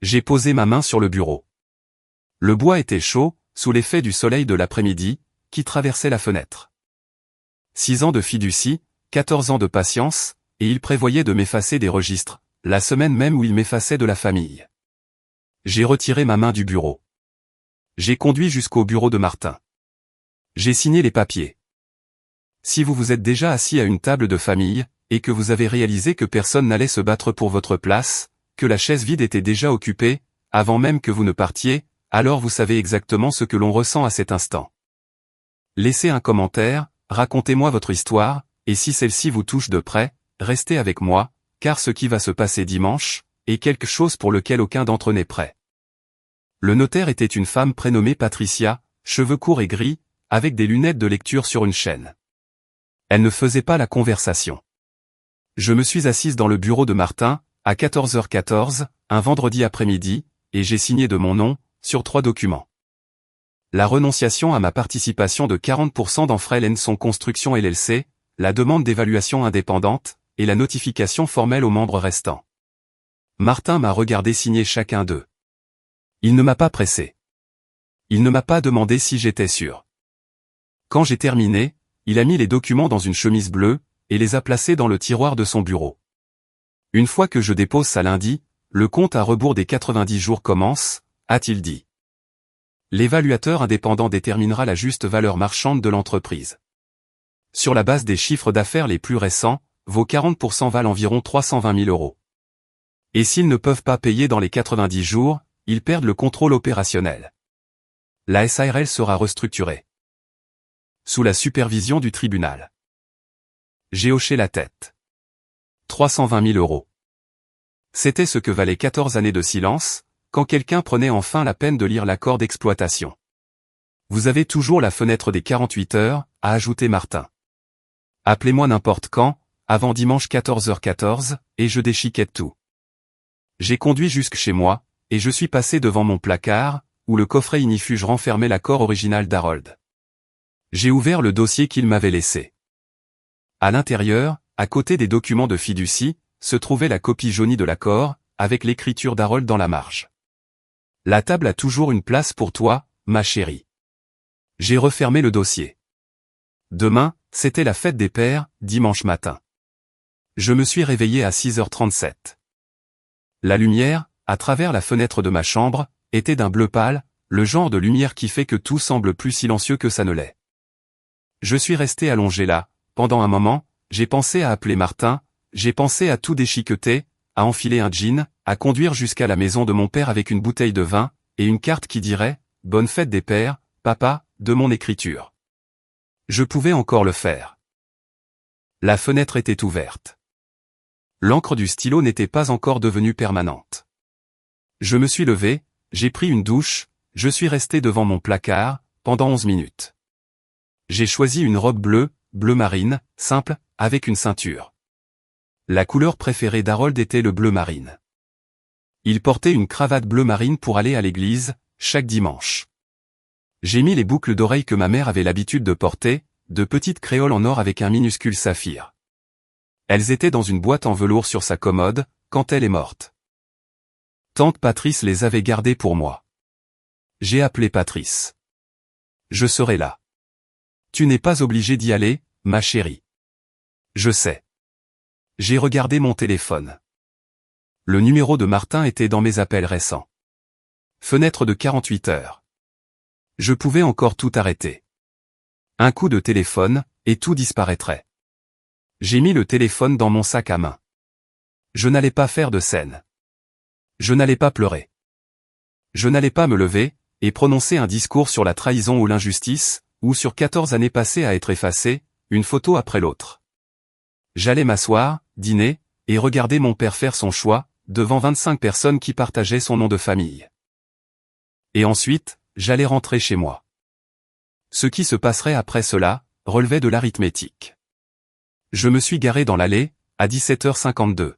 J'ai posé ma main sur le bureau. Le bois était chaud, sous l'effet du soleil de l'après-midi, qui traversait la fenêtre. 6 ans de fiducie, 14 ans de patience, et il prévoyait de m'effacer des registres, la semaine même où il m'effaçait de la famille. J'ai retiré ma main du bureau. J'ai conduit jusqu'au bureau de Martin. J'ai signé les papiers. Si vous vous êtes déjà assis à une table de famille, et que vous avez réalisé que personne n'allait se battre pour votre place, que la chaise vide était déjà occupée, avant même que vous ne partiez, alors vous savez exactement ce que l'on ressent à cet instant. Laissez un commentaire, racontez-moi votre histoire, et si celle-ci vous touche de près, restez avec moi, car ce qui va se passer dimanche, est quelque chose pour lequel aucun d'entre eux n'est prêt. Le notaire était une femme prénommée Patricia, cheveux courts et gris, avec des lunettes de lecture sur une chaîne. Elle ne faisait pas la conversation. Je me suis assise dans le bureau de Martin, à 14h14, un vendredi après-midi, et j'ai signé de mon nom, sur 3 documents. La renonciation à ma participation de 40% dans Frêle & Son Construction LLC, la demande d'évaluation indépendante, et la notification formelle aux membres restants. Martin m'a regardé signer chacun d'eux. Il ne m'a pas pressé. Il ne m'a pas demandé si j'étais sûr. Quand j'ai terminé, il a mis les documents dans une chemise bleue, et les a placés dans le tiroir de son bureau. Une fois que je dépose ça lundi, le compte à rebours des 90 jours commence, a-t-il dit. L'évaluateur indépendant déterminera la juste valeur marchande de l'entreprise. Sur la base des chiffres d'affaires les plus récents, vos 40% valent environ 320 000 €. Et s'ils ne peuvent pas payer dans les 90 jours, ils perdent le contrôle opérationnel. La SARL sera restructurée. Sous la supervision du tribunal. J'ai hoché la tête. 320 000 €. C'était ce que valaient 14 années de silence, quand quelqu'un prenait enfin la peine de lire l'accord d'exploitation. Vous avez toujours la fenêtre des 48 heures, a ajouté Martin. Appelez-moi n'importe quand, avant dimanche 14h14, et je déchiquette tout. J'ai conduit jusque chez moi, et je suis passé devant mon placard, où le coffret ignifuge renfermait l'accord original d'Harold. J'ai ouvert le dossier qu'il m'avait laissé. À l'intérieur, à côté des documents de fiducie, se trouvait la copie jaunie de l'accord, avec l'écriture d'Harold dans la marge. La table a toujours une place pour toi, ma chérie. J'ai refermé le dossier. Demain, c'était la fête des pères, dimanche matin. Je me suis réveillé à 6h37. La lumière, à travers la fenêtre de ma chambre, était d'un bleu pâle, le genre de lumière qui fait que tout semble plus silencieux que ça ne l'est. Je suis resté allongé là, pendant un moment, j'ai pensé à appeler Martin, j'ai pensé à tout déchiqueter, à enfiler un jean, à conduire jusqu'à la maison de mon père avec une bouteille de vin, et une carte qui dirait « Bonne fête des pères, papa », de mon écriture. Je pouvais encore le faire. La fenêtre était ouverte. L'encre du stylo n'était pas encore devenue permanente. Je me suis levé, j'ai pris une douche, je suis resté devant mon placard, pendant 11 minutes. J'ai choisi une robe bleue, bleu marine, simple, avec une ceinture. La couleur préférée d'Harold était le bleu marine. Il portait une cravate bleu marine pour aller à l'église, chaque dimanche. J'ai mis les boucles d'oreilles que ma mère avait l'habitude de porter, de petites créoles en or avec un minuscule saphir. Elles étaient dans une boîte en velours sur sa commode, quand elle est morte. Tante Patrice les avait gardées pour moi. J'ai appelé Patrice. Je serai là. Tu n'es pas obligé d'y aller, ma chérie. Je sais. J'ai regardé mon téléphone. Le numéro de Martin était dans mes appels récents. Fenêtre de 48 heures. Je pouvais encore tout arrêter. Un coup de téléphone, et tout disparaîtrait. J'ai mis le téléphone dans mon sac à main. Je n'allais pas faire de scène. Je n'allais pas pleurer. Je n'allais pas me lever, et prononcer un discours sur la trahison ou l'injustice, ou sur 14 années passées à être effacées, une photo après l'autre. J'allais m'asseoir, dîner, et regarder mon père faire son choix, devant 25 personnes qui partageaient son nom de famille. Et ensuite, j'allais rentrer chez moi. Ce qui se passerait après cela, relevait de l'arithmétique. Je me suis garé dans l'allée, à 17h52.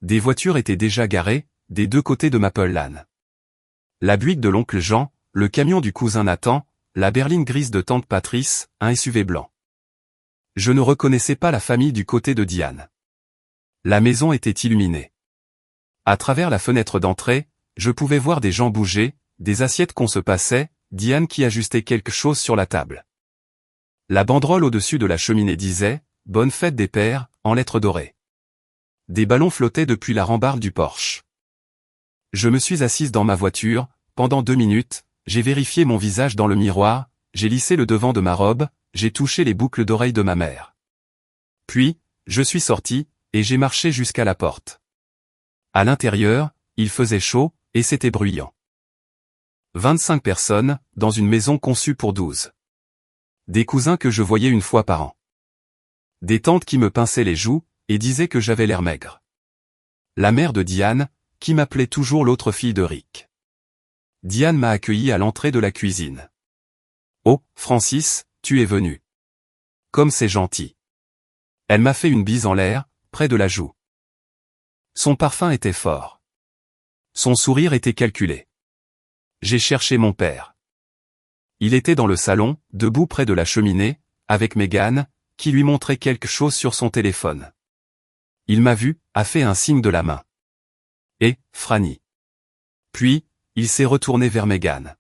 Des voitures étaient déjà garées, des deux côtés de Maple Lane. La Buick de l'oncle Jean, le camion du cousin Nathan, la berline grise de tante Patrice, un SUV blanc. Je ne reconnaissais pas la famille du côté de Diane. La maison était illuminée. À travers la fenêtre d'entrée, je pouvais voir des gens bouger, des assiettes qu'on se passait, Diane qui ajustait quelque chose sur la table. La banderole au-dessus de la cheminée disait « Bonne fête des pères » en lettres dorées. Des ballons flottaient depuis la rambarde du Porsche. Je me suis assise dans ma voiture, pendant 2 minutes, j'ai vérifié mon visage dans le miroir, j'ai lissé le devant de ma robe, j'ai touché les boucles d'oreilles de ma mère. Puis, je suis sorti, et j'ai marché jusqu'à la porte. À l'intérieur, il faisait chaud, et c'était bruyant. 25 personnes, dans une maison conçue pour 12. Des cousins que je voyais une fois par an. Des tantes qui me pinçaient les joues, et disaient que j'avais l'air maigre. La mère de Diane, qui m'appelait toujours l'autre fille de Rick. Diane m'a accueilli à l'entrée de la cuisine. « Oh, Francis, tu es venu. Comme c'est gentil. » Elle m'a fait une bise en l'air, près de la joue. Son parfum était fort. Son sourire était calculé. J'ai cherché mon père. Il était dans le salon, debout près de la cheminée, avec Mégane, qui lui montrait quelque chose sur son téléphone. Il m'a vu, a fait un signe de la main. Et, Franny. Puis, il s'est retourné vers Mégane.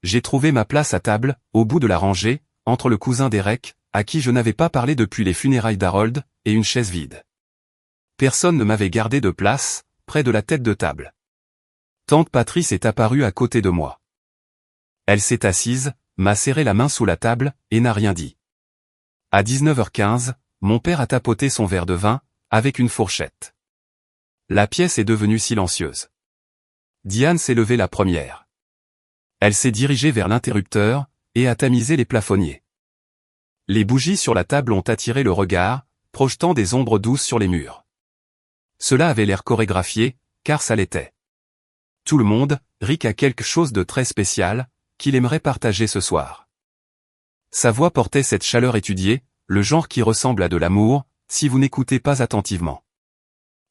J'ai trouvé ma place à table, au bout de la rangée, entre le cousin d'Eric, à qui je n'avais pas parlé depuis les funérailles d'Harold, et une chaise vide. Personne ne m'avait gardé de place, près de la tête de table. Tante Patrice est apparue à côté de moi. Elle s'est assise, m'a serré la main sous la table, et n'a rien dit. À 19h15, mon père a tapoté son verre de vin, avec une fourchette. La pièce est devenue silencieuse. Diane s'est levée la première. Elle s'est dirigée vers l'interrupteur, et a tamisé les plafonniers. Les bougies sur la table ont attiré le regard, projetant des ombres douces sur les murs. Cela avait l'air chorégraphié, car ça l'était. Tout le monde, Rick a quelque chose de très spécial, qu'il aimerait partager ce soir. Sa voix portait cette chaleur étudiée, le genre qui ressemble à de l'amour, si vous n'écoutez pas attentivement.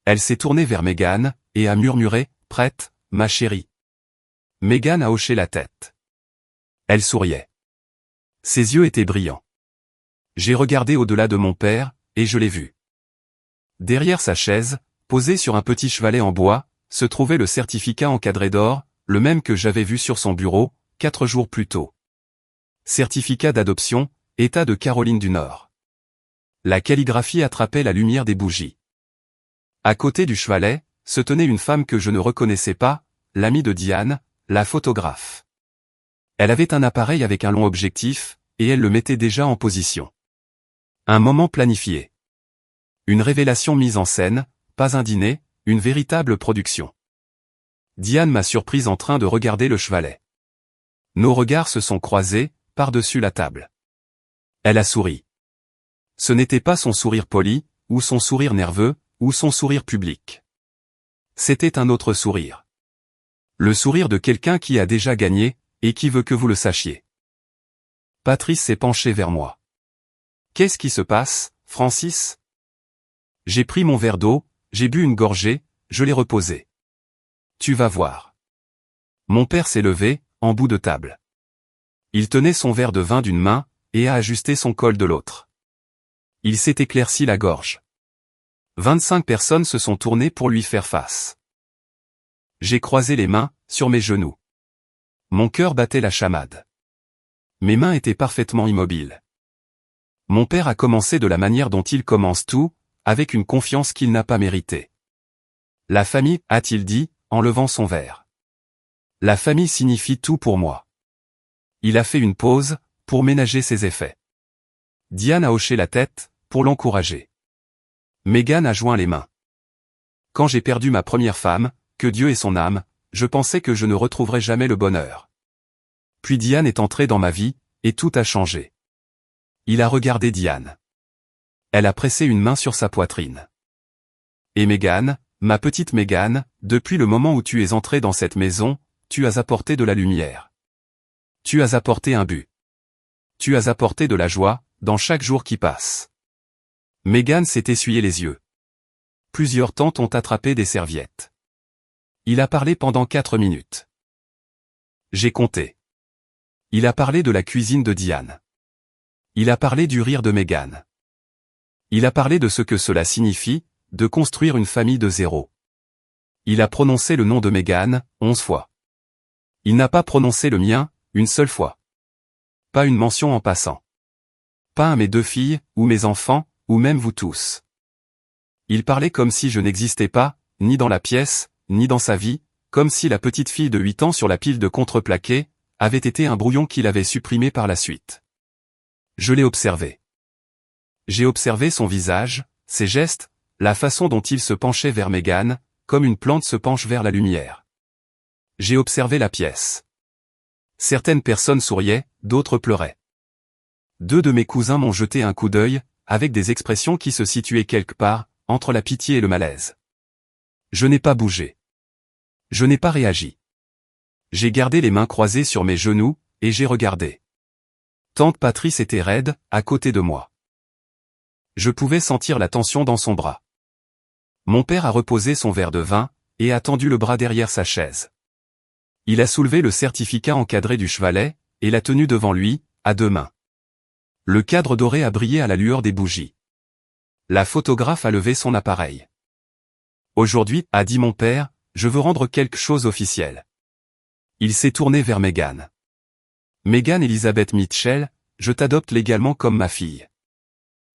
Elle s'est tournée vers Megan, et a murmuré, « Prête, ma chérie ?» Megan a hoché la tête. Elle souriait. Ses yeux étaient brillants. J'ai regardé au-delà de mon père, et je l'ai vu. Derrière sa chaise, posé sur un petit chevalet en bois, se trouvait le certificat encadré d'or, le même que j'avais vu sur son bureau, 4 jours plus tôt. Certificat d'adoption, État de Caroline du Nord. La calligraphie attrapait la lumière des bougies. À côté du chevalet, se tenait une femme que je ne reconnaissais pas, l'amie de Diane, la photographe. Elle avait un appareil avec un long objectif, et elle le mettait déjà en position. Un moment planifié. Une révélation mise en scène, pas un dîner, une véritable production. Diane m'a surprise en train de regarder le chevalet. Nos regards se sont croisés, par-dessus la table. Elle a souri. Ce n'était pas son sourire poli, ou son sourire nerveux, ou son sourire public. C'était un autre sourire. Le sourire de quelqu'un qui a déjà gagné, et qui veut que vous le sachiez. Patrice s'est penché vers moi. « Qu'est-ce qui se passe, Francis ?» J'ai pris mon verre d'eau, j'ai bu une gorgée, je l'ai reposé. « Tu vas voir. » Mon père s'est levé, en bout de table. Il tenait son verre de vin d'une main, et a ajusté son col de l'autre. Il s'est éclairci la gorge. 25 personnes se sont tournées pour lui faire face. J'ai croisé les mains, sur mes genoux. Mon cœur battait la chamade. Mes mains étaient parfaitement immobiles. Mon père a commencé de la manière dont il commence tout, avec une confiance qu'il n'a pas méritée. La famille, a-t-il dit, en levant son verre. La famille signifie tout pour moi. Il a fait une pause, pour ménager ses effets. Diane a hoché la tête, pour l'encourager. Megan a joint les mains. Quand j'ai perdu ma première femme, que Dieu ait son âme, je pensais que je ne retrouverais jamais le bonheur. Puis Diane est entrée dans ma vie, et tout a changé. Il a regardé Diane. Elle a pressé une main sur sa poitrine. Et Megan, ma petite Megan, depuis le moment où tu es entrée dans cette maison, tu as apporté de la lumière. Tu as apporté un but. Tu as apporté de la joie, dans chaque jour qui passe. Megan s'est essuyé les yeux. Plusieurs tantes ont attrapé des serviettes. Il a parlé pendant 4 minutes. J'ai compté. Il a parlé de la cuisine de Diane. Il a parlé du rire de Megan. Il a parlé de ce que cela signifie, de construire une famille de zéro. Il a prononcé le nom de Megan, 11 fois. Il n'a pas prononcé le mien, une seule fois. Pas une mention en passant. Pas à mes 2 filles, ou mes enfants, ou même vous tous. Il parlait comme si je n'existais pas, ni dans la pièce, ni dans sa vie, comme si la petite fille de 8 ans sur la pile de contreplaqué, avait été un brouillon qu'il avait supprimé par la suite. Je l'ai observé. J'ai observé son visage, ses gestes, la façon dont il se penchait vers Megan, comme une plante se penche vers la lumière. J'ai observé la pièce. Certaines personnes souriaient, d'autres pleuraient. 2 de mes cousins m'ont jeté un coup d'œil, avec des expressions qui se situaient quelque part, entre la pitié et le malaise. Je n'ai pas bougé. Je n'ai pas réagi. J'ai gardé les mains croisées sur mes genoux, et j'ai regardé. Tante Patrice était raide, à côté de moi. Je pouvais sentir la tension dans son bras. Mon père a reposé son verre de vin, et a tendu le bras derrière sa chaise. Il a soulevé le certificat encadré du chevalet, et l'a tenu devant lui, à 2 mains. Le cadre doré a brillé à la lueur des bougies. La photographe a levé son appareil. Aujourd'hui, a dit mon père, je veux rendre quelque chose officiel. Il s'est tourné vers Megan. Megan Elizabeth Mitchell, je t'adopte légalement comme ma fille.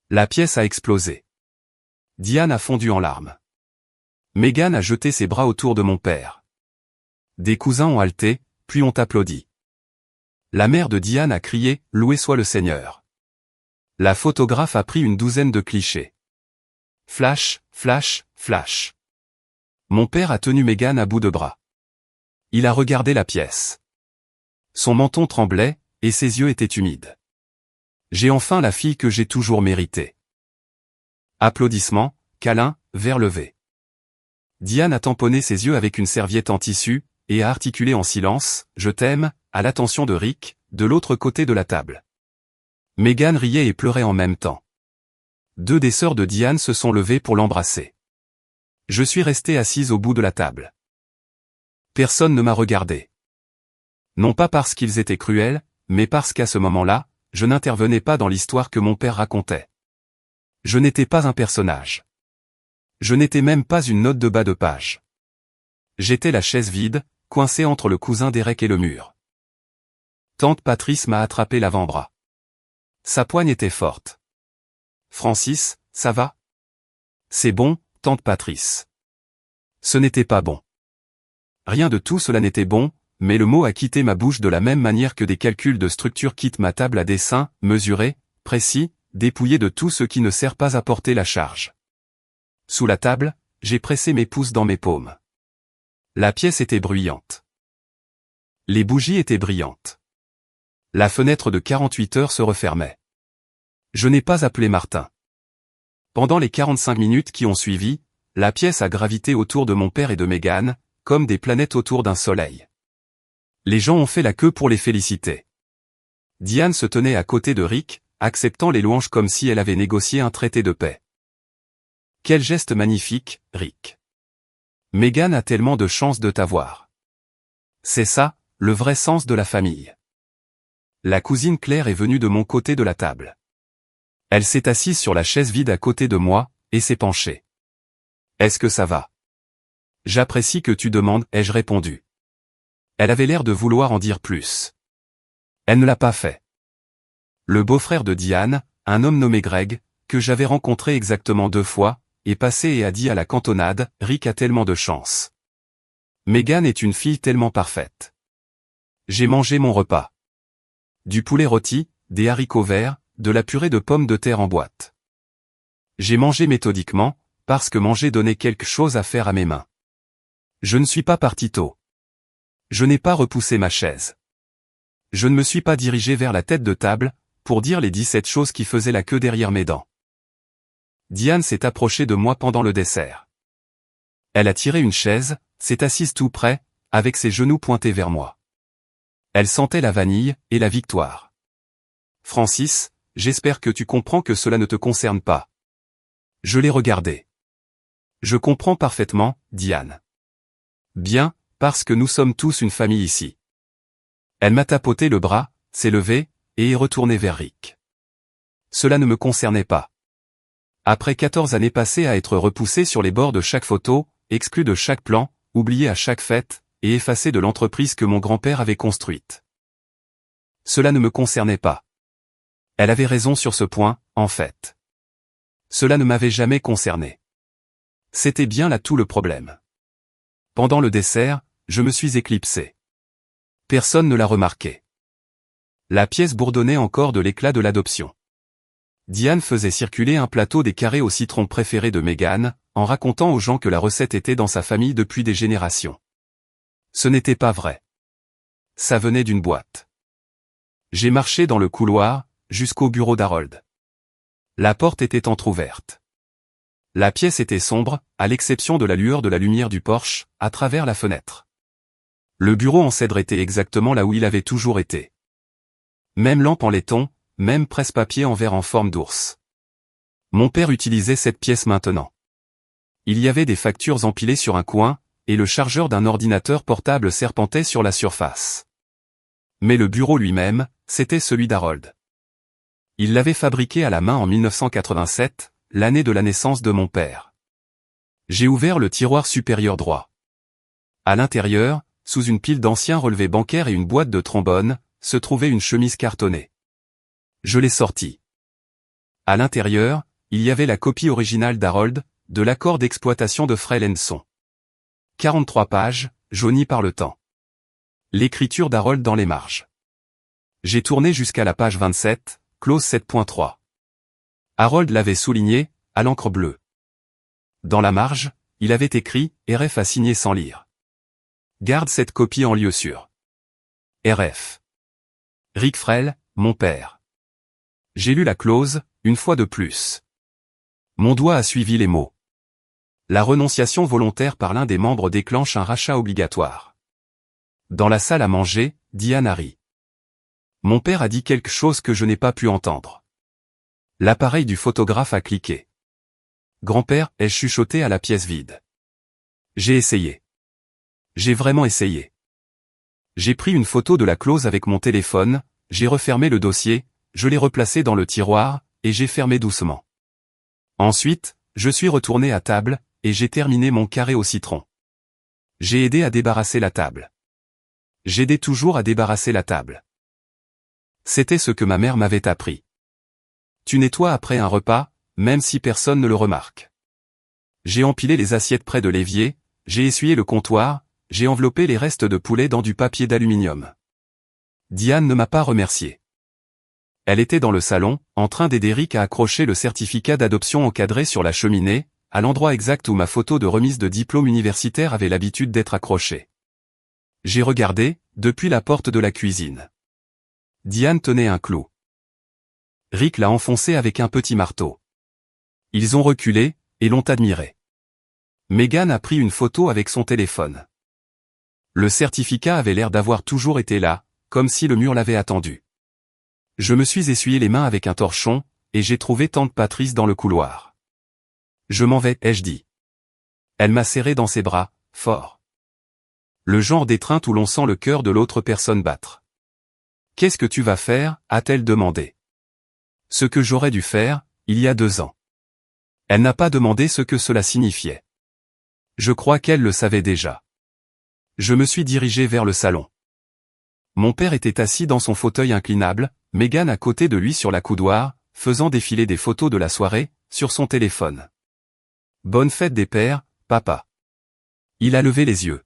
La pièce a explosé. Diane a fondu en larmes. Megan a jeté ses bras autour de mon père. Des cousins ont halté, puis ont applaudi. La mère de Diane a crié « Loué soit le Seigneur ». La photographe a pris une 12aine de clichés. Flash, flash, flash. Mon père a tenu Mégane à bout de bras. Il a regardé la pièce. Son menton tremblait, et ses yeux étaient humides. J'ai enfin la fille que j'ai toujours méritée. Applaudissements, câlins, verre levé. Diane a tamponné ses yeux avec une serviette en tissu, et a articulé en silence « Je t'aime » à l'attention de Rick, de l'autre côté de la table. Mégane riait et pleurait en même temps. Deux des sœurs de Diane se sont levées pour l'embrasser. Je suis restée assise au bout de la table. Personne ne m'a regardé. Non pas parce qu'ils étaient cruels, mais parce qu'à ce moment-là, je n'intervenais pas dans l'histoire que mon père racontait. Je n'étais pas un personnage. Je n'étais même pas une note de bas de page. J'étais la chaise vide, coincée entre le cousin Derek et le mur. Tante Patrice m'a attrapé l'avant-bras. Sa poigne était forte. « Francis, ça va ? » ?»« C'est bon, tante Patrice. » Ce n'était pas bon. Rien de tout cela n'était bon, mais le mot a quitté ma bouche de la même manière que des calculs de structure quittent ma table à dessin, mesuré, précis, dépouillé de tout ce qui ne sert pas à porter la charge. Sous la table, j'ai pressé mes pouces dans mes paumes. La pièce était bruyante. Les bougies étaient brillantes. La fenêtre de 48 heures se refermait. Je n'ai pas appelé Martin. Pendant les 45 minutes qui ont suivi, la pièce a gravité autour de mon père et de Mégane, comme des planètes autour d'un soleil. Les gens ont fait la queue pour les féliciter. Diane se tenait à côté de Rick, acceptant les louanges comme si elle avait négocié un traité de paix. Quel geste magnifique, Rick. Mégane a tellement de chance de t'avoir. C'est ça, le vrai sens de la famille. La cousine Claire est venue de mon côté de la table. Elle s'est assise sur la chaise vide à côté de moi, et s'est penchée. Est-ce que ça va ? J'apprécie que tu demandes, ai-je répondu. Elle avait l'air de vouloir en dire plus. Elle ne l'a pas fait. Le beau-frère de Diane, un homme nommé Greg, que j'avais rencontré exactement 2 fois, est passé et a dit à la cantonade, Rick a tellement de chance. Mégane est une fille tellement parfaite. J'ai mangé mon repas. Du poulet rôti, des haricots verts, de la purée de pommes de terre en boîte. J'ai mangé méthodiquement, parce que manger donnait quelque chose à faire à mes mains. Je ne suis pas parti tôt. Je n'ai pas repoussé ma chaise. Je ne me suis pas dirigé vers la tête de table, pour dire les 17 choses qui faisaient la queue derrière mes dents. Diane s'est approchée de moi pendant le dessert. Elle a tiré une chaise, s'est assise tout près, avec ses genoux pointés vers moi. Elle sentait la vanille, et la victoire. Francis, j'espère que tu comprends que cela ne te concerne pas. Je l'ai regardé. Je comprends parfaitement, Diane. Bien, parce que nous sommes tous une famille ici. Elle m'a tapoté le bras, s'est levée, et est retournée vers Rick. Cela ne me concernait pas. Après 14 années passées à être repoussé sur les bords de chaque photo, exclu de chaque plan, oublié à chaque fête, et effacé de l'entreprise que mon grand-père avait construite. Cela ne me concernait pas. Elle avait raison sur ce point, en fait. Cela ne m'avait jamais concerné. C'était bien là tout le problème. Pendant le dessert, je me suis éclipsé. Personne ne l'a remarqué. La pièce bourdonnait encore de l'éclat de l'adoption. Diane faisait circuler un plateau des carrés au citron préféré de Mégane, en racontant aux gens que la recette était dans sa famille depuis des générations. Ce n'était pas vrai. Ça venait d'une boîte. J'ai marché dans le couloir, jusqu'au bureau d'Harold. La porte était entr'ouverte. La pièce était sombre, à l'exception de la lueur de la lumière du porche, à travers la fenêtre. Le bureau en cèdre était exactement là où il avait toujours été. Même lampe en laiton, même presse-papier en verre en forme d'ours. Mon père utilisait cette pièce maintenant. Il y avait des factures empilées sur un coin, et le chargeur d'un ordinateur portable serpentait sur la surface. Mais le bureau lui-même, c'était celui d'Harold. Il l'avait fabriqué à la main en 1987, l'année de la naissance de mon père. J'ai ouvert le tiroir supérieur droit. À l'intérieur, sous une pile d'anciens relevés bancaires et une boîte de trombone, se trouvait une chemise cartonnée. Je l'ai sortie. À l'intérieur, il y avait la copie originale d'Harold, de l'accord d'exploitation de Frel & Son. 43 pages, jaunies par le temps. L'écriture d'Harold dans les marges. J'ai tourné jusqu'à la page 27, clause 7.3. Harold l'avait souligné, à l'encre bleue. Dans la marge, il avait écrit « RF a signé sans lire. Garde cette copie en lieu sûr. RF. Rick Frel, mon père. » J'ai lu la clause, une fois de plus. Mon doigt a suivi les mots. La renonciation volontaire par l'un des membres déclenche un rachat obligatoire. Dans la salle à manger, Diane a ri. Mon père a dit quelque chose que je n'ai pas pu entendre. L'appareil du photographe a cliqué. Grand-père, ai-je chuchoté à la pièce vide. J'ai essayé. J'ai vraiment essayé. J'ai pris une photo de la clause avec mon téléphone, j'ai refermé le dossier, je l'ai replacé dans le tiroir, et j'ai fermé doucement. Ensuite, je suis retourné à table, et j'ai terminé mon carré au citron. J'ai aidé à débarrasser la table. J'aidais toujours à débarrasser la table. C'était ce que ma mère m'avait appris. Tu nettoies après un repas, même si personne ne le remarque. J'ai empilé les assiettes près de l'évier, j'ai essuyé le comptoir, j'ai enveloppé les restes de poulet dans du papier d'aluminium. Diane ne m'a pas remercié. Elle était dans le salon, en train d'aider Rick à accrocher le certificat d'adoption encadré sur la cheminée, à l'endroit exact où ma photo de remise de diplôme universitaire avait l'habitude d'être accrochée. J'ai regardé, depuis la porte de la cuisine. Diane tenait un clou. Rick l'a enfoncé avec un petit marteau. Ils ont reculé, et l'ont admiré. Megan a pris une photo avec son téléphone. Le certificat avait l'air d'avoir toujours été là, comme si le mur l'avait attendu. Je me suis essuyé les mains avec un torchon, et j'ai trouvé tante Patrice dans le couloir. Je m'en vais, ai-je dit. Elle m'a serré dans ses bras, fort. Le genre d'étreinte où l'on sent le cœur de l'autre personne battre. Qu'est-ce que tu vas faire, a-t-elle demandé. Ce que j'aurais dû faire, il y a 2 ans. Elle n'a pas demandé ce que cela signifiait. Je crois qu'elle le savait déjà. Je me suis dirigé vers le salon. Mon père était assis dans son fauteuil inclinable, Megan à côté de lui sur la coudoir, faisant défiler des photos de la soirée, sur son téléphone. Bonne fête des pères, papa. Il a levé les yeux.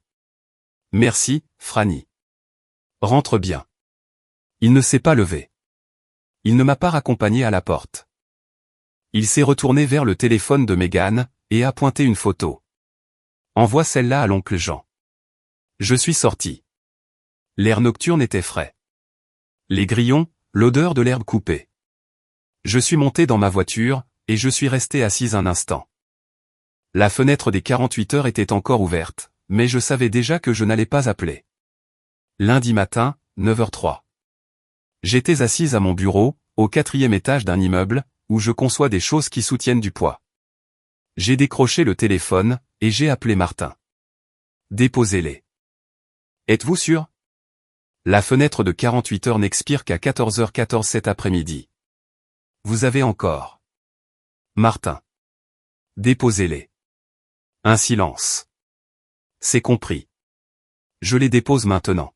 Merci, Franny. Rentre bien. Il ne s'est pas levé. Il ne m'a pas raccompagné à la porte. Il s'est retourné vers le téléphone de Megan, et a pointé une photo. Envoie celle-là à l'oncle Jean. Je suis sorti. L'air nocturne était frais. Les grillons, l'odeur de l'herbe coupée. Je suis monté dans ma voiture, et je suis resté assis un instant. La fenêtre des 48 heures était encore ouverte, mais je savais déjà que je n'allais pas appeler. Lundi matin, 9h03. J'étais assise à mon bureau, au 4e étage d'un immeuble, où je conçois des choses qui soutiennent du poids. J'ai décroché le téléphone, et j'ai appelé Martin. Déposez-les. Êtes-vous sûr? La fenêtre de 48 heures n'expire qu'à 14h14 cet après-midi. Vous avez encore. Martin. Déposez-les. Un silence. C'est compris. Je les dépose maintenant.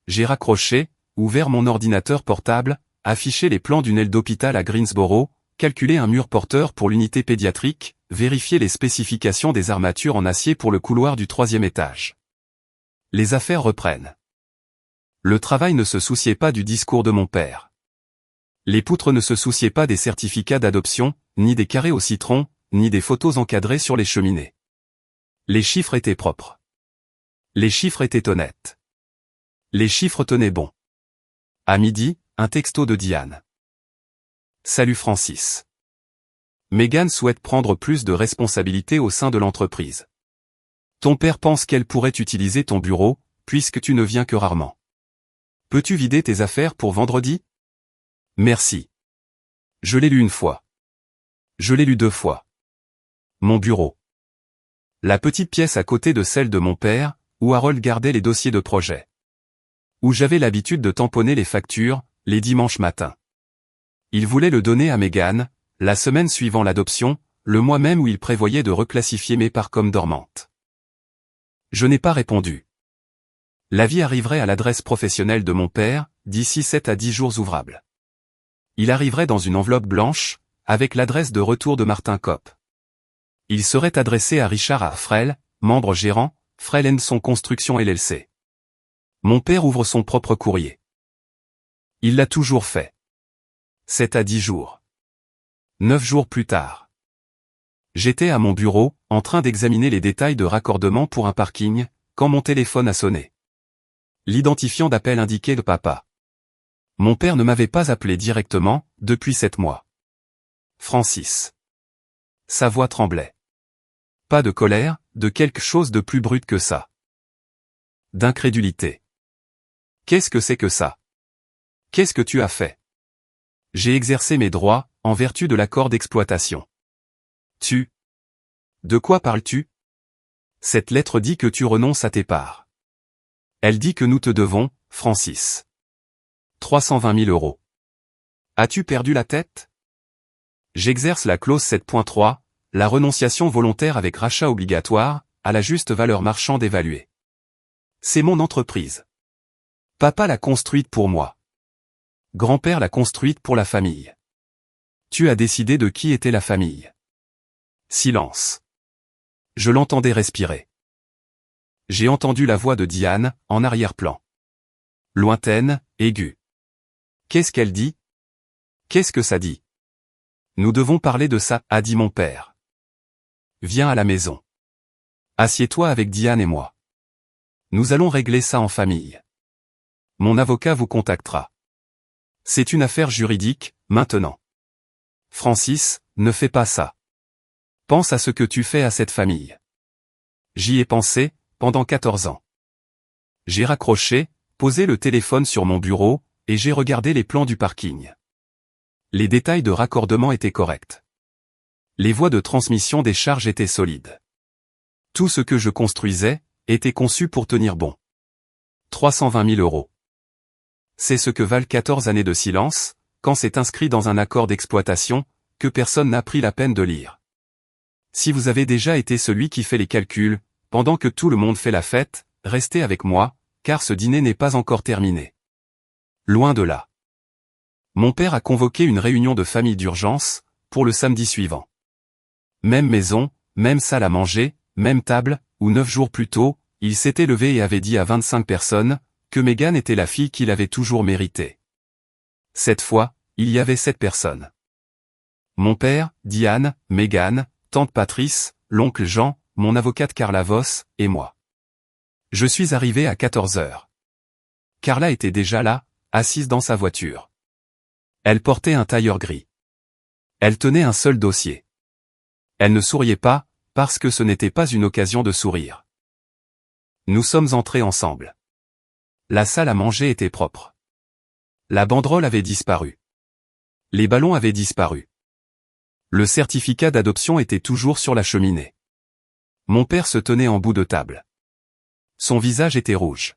J'ai raccroché, ouvert mon ordinateur portable, affiché les plans d'une aile d'hôpital à Greensboro, calculé un mur porteur pour l'unité pédiatrique, vérifié les spécifications des armatures en acier pour le couloir du 3e étage. Les affaires reprennent. Le travail ne se souciait pas du discours de mon père. Les poutres ne se souciaient pas des certificats d'adoption, ni des carrés au citron, ni des photos encadrées sur les cheminées. Les chiffres étaient propres. Les chiffres étaient honnêtes. Les chiffres tenaient bon. À midi, un texto de Diane. Salut Francis. Megan souhaite prendre plus de responsabilités au sein de l'entreprise. Ton père pense qu'elle pourrait utiliser ton bureau, puisque tu ne viens que rarement. Peux-tu vider tes affaires pour vendredi? Merci. Je l'ai lu une fois. Je l'ai lu 2 fois. Mon bureau. La petite pièce à côté de celle de mon père, où Harold gardait les dossiers de projet. Où j'avais l'habitude de tamponner les factures, les dimanches matins. Il voulait le donner à Megan, la semaine suivant l'adoption, le mois même où il prévoyait de reclassifier mes parts comme dormantes. Je n'ai pas répondu. L'avis arriverait à l'adresse professionnelle de mon père, d'ici 7 à 10 jours ouvrables. Il arriverait dans une enveloppe blanche, avec l'adresse de retour de Martin Kopp. Il serait adressé à Richard A. Frel, membre gérant, Frel & Son Construction LLC. Mon père ouvre son propre courrier. Il l'a toujours fait. 7 à 10 jours. 9 jours plus tard. J'étais à mon bureau, en train d'examiner les détails de raccordement pour un parking, quand mon téléphone a sonné. L'identifiant d'appel indiquait le papa. Mon père ne m'avait pas appelé directement, depuis 7 mois. Francis. Sa voix tremblait. Pas de colère, de quelque chose de plus brut que ça. D'incrédulité. Qu'est-ce que c'est que ça? Qu'est-ce que tu as fait? J'ai exercé mes droits, en vertu de l'accord d'exploitation. De quoi parles-tu? Cette lettre dit que tu renonces à tes parts. Elle dit que nous te devons, Francis. 320 000 €. As-tu perdu la tête? J'exerce la clause 7.3, la renonciation volontaire avec rachat obligatoire, à la juste valeur marchande évaluée. C'est mon entreprise. Papa l'a construite pour moi. Grand-père l'a construite pour la famille. Tu as décidé de qui était la famille. Silence. Je l'entendais respirer. J'ai entendu la voix de Diane, en arrière-plan. Lointaine, aiguë. Qu'est-ce qu'elle dit? Qu'est-ce que ça dit? Nous devons parler de ça, a dit mon père. Viens à la maison. Assieds-toi avec Diane et moi. Nous allons régler ça en famille. Mon avocat vous contactera. C'est une affaire juridique, maintenant. Francis, ne fais pas ça. Pense à ce que tu fais à cette famille. J'y ai pensé, pendant 14 ans. J'ai raccroché, posé le téléphone sur mon bureau, et j'ai regardé les plans du parking. Les détails de raccordement étaient corrects. Les voies de transmission des charges étaient solides. Tout ce que je construisais, était conçu pour tenir bon. 320 000 €. C'est ce que valent 14 années de silence, quand c'est inscrit dans un accord d'exploitation, que personne n'a pris la peine de lire. Si vous avez déjà été celui qui fait les calculs, pendant que tout le monde fait la fête, restez avec moi, car ce dîner n'est pas encore terminé. Loin de là. Mon père a convoqué une réunion de famille d'urgence, pour le samedi suivant. Même maison, même salle à manger, même table, où 9 jours plus tôt, il s'était levé et avait dit à 25 personnes, que Meghan était la fille qu'il avait toujours méritée. Cette fois, il y avait 7 personnes. Mon père, Diane, Meghan, tante Patrice, l'oncle Jean, mon avocate Carla Voss, et moi. Je suis arrivé à 14 heures. Carla était déjà là, assise dans sa voiture. Elle portait un tailleur gris. Elle tenait un seul dossier. Elle ne souriait pas, parce que ce n'était pas une occasion de sourire. Nous sommes entrés ensemble. La salle à manger était propre. La banderole avait disparu. Les ballons avaient disparu. Le certificat d'adoption était toujours sur la cheminée. Mon père se tenait en bout de table. Son visage était rouge.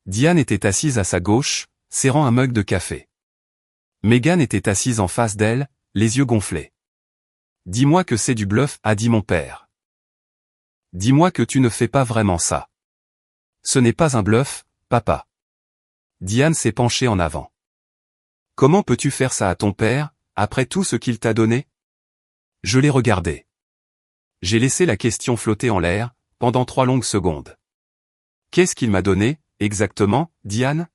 Diane était assise à sa gauche, serrant un mug de café. Meghan était assise en face d'elle, les yeux gonflés. Dis-moi que c'est du bluff, a dit mon père. Dis-moi que tu ne fais pas vraiment ça. Ce n'est pas un bluff, papa. Diane s'est penchée en avant. Comment peux-tu faire ça à ton père, après tout ce qu'il t'a donné? Je l'ai regardé. J'ai laissé la question flotter en l'air, pendant 3 longues secondes. Qu'est-ce qu'il m'a donné, exactement, Diane?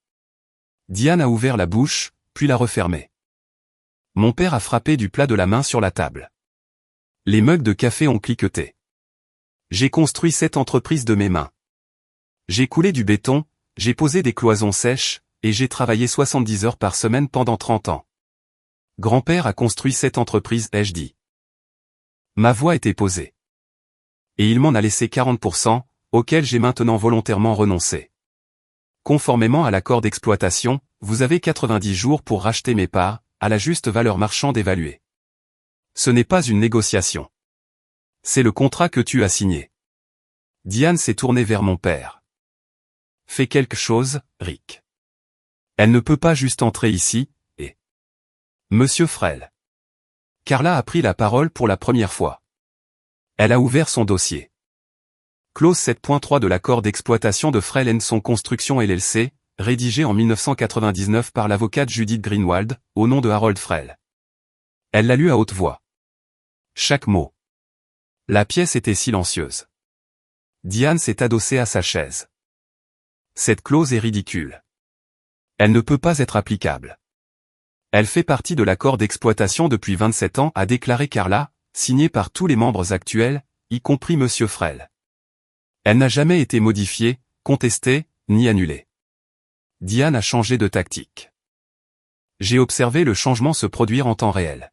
Diane a ouvert la bouche, puis l'a refermée. Mon père a frappé du plat de la main sur la table. Les mugs de café ont cliqueté. J'ai construit cette entreprise de mes mains. J'ai coulé du béton, j'ai posé des cloisons sèches, et j'ai travaillé 70 heures par semaine pendant 30 ans. Grand-père a construit cette entreprise, ai-je dit. Ma voix était posée. Et il m'en a laissé 40%, auquel j'ai maintenant volontairement renoncé. Conformément à l'accord d'exploitation, vous avez 90 jours pour racheter mes parts, à la juste valeur marchande évaluée. Ce n'est pas une négociation. C'est le contrat que tu as signé. Diane s'est tournée vers mon père. Fais quelque chose, Rick. Elle ne peut pas juste entrer ici, et... Monsieur Frel. Carla a pris la parole pour la première fois. Elle a ouvert son dossier. Clause 7.3 de l'accord d'exploitation de Frel & Son Construction LLC, rédigé en 1999 par l'avocate Judith Greenwald, au nom de Harold Frel. Elle l'a lu à haute voix. Chaque mot. La pièce était silencieuse. Diane s'est adossée à sa chaise. Cette clause est ridicule. Elle ne peut pas être applicable. Elle fait partie de l'accord d'exploitation depuis 27 ans, a déclaré Carla, signée par tous les membres actuels, y compris Monsieur Frel. Elle n'a jamais été modifiée, contestée, ni annulée. Diane a changé de tactique. J'ai observé le changement se produire en temps réel.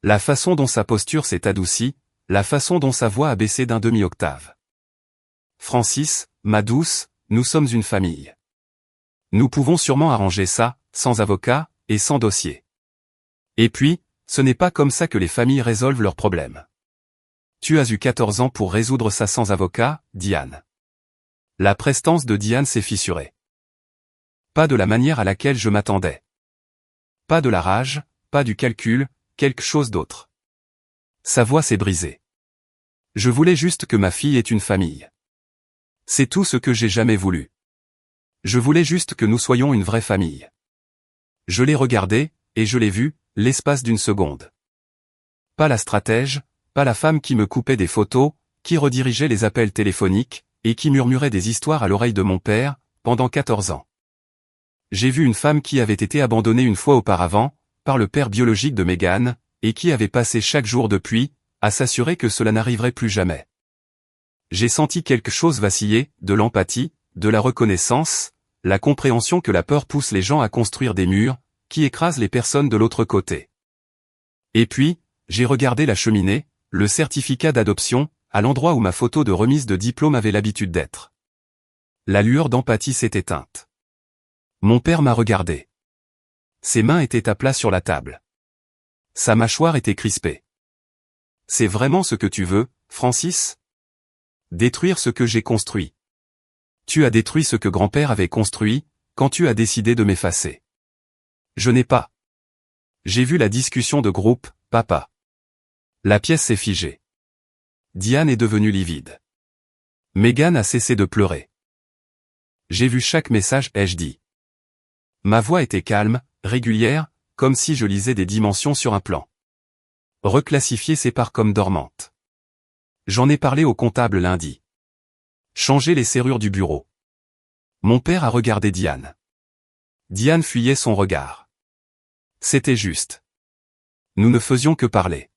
La façon dont sa posture s'est adoucie, la façon dont sa voix a baissé d'un demi-octave. Francis, ma douce, nous sommes une famille. Nous pouvons sûrement arranger ça, sans avocat, et sans dossier. Et puis, ce n'est pas comme ça que les familles résolvent leurs problèmes. Tu as eu 14 ans pour résoudre ça sans avocat, Diane. La prestance de Diane s'est fissurée. Pas de la manière à laquelle je m'attendais. Pas de la rage, pas du calcul, quelque chose d'autre. Sa voix s'est brisée. Je voulais juste que ma fille ait une famille. C'est tout ce que j'ai jamais voulu. Je voulais juste que nous soyons une vraie famille. Je l'ai regardée, et je l'ai vue, l'espace d'une seconde. Pas la stratège, pas la femme qui me coupait des photos, qui redirigeait les appels téléphoniques, et qui murmurait des histoires à l'oreille de mon père, pendant 14 ans. J'ai vu une femme qui avait été abandonnée une fois auparavant, par le père biologique de Meghan, et qui avait passé chaque jour depuis, à s'assurer que cela n'arriverait plus jamais. J'ai senti quelque chose vaciller, de l'empathie, de la reconnaissance, la compréhension que la peur pousse les gens à construire des murs, qui écrasent les personnes de l'autre côté. Et puis, j'ai regardé la cheminée, le certificat d'adoption, à l'endroit où ma photo de remise de diplôme avait l'habitude d'être. La lueur d'empathie s'est éteinte. Mon père m'a regardé. Ses mains étaient à plat sur la table. Sa mâchoire était crispée. C'est vraiment ce que tu veux, Francis? Détruire ce que j'ai construit. Tu as détruit ce que grand-père avait construit, quand tu as décidé de m'effacer. Je n'ai pas. J'ai vu la discussion de groupe, papa. La pièce s'est figée. Diane est devenue livide. Meghan a cessé de pleurer. J'ai vu chaque message, ai-je dit. Ma voix était calme, régulière, comme si je lisais des dimensions sur un plan. Reclassifier ces parts comme dormantes. J'en ai parlé au comptable lundi. Changer les serrures du bureau. Mon père a regardé Diane. Diane fuyait son regard. C'était juste. Nous ne faisions que parler.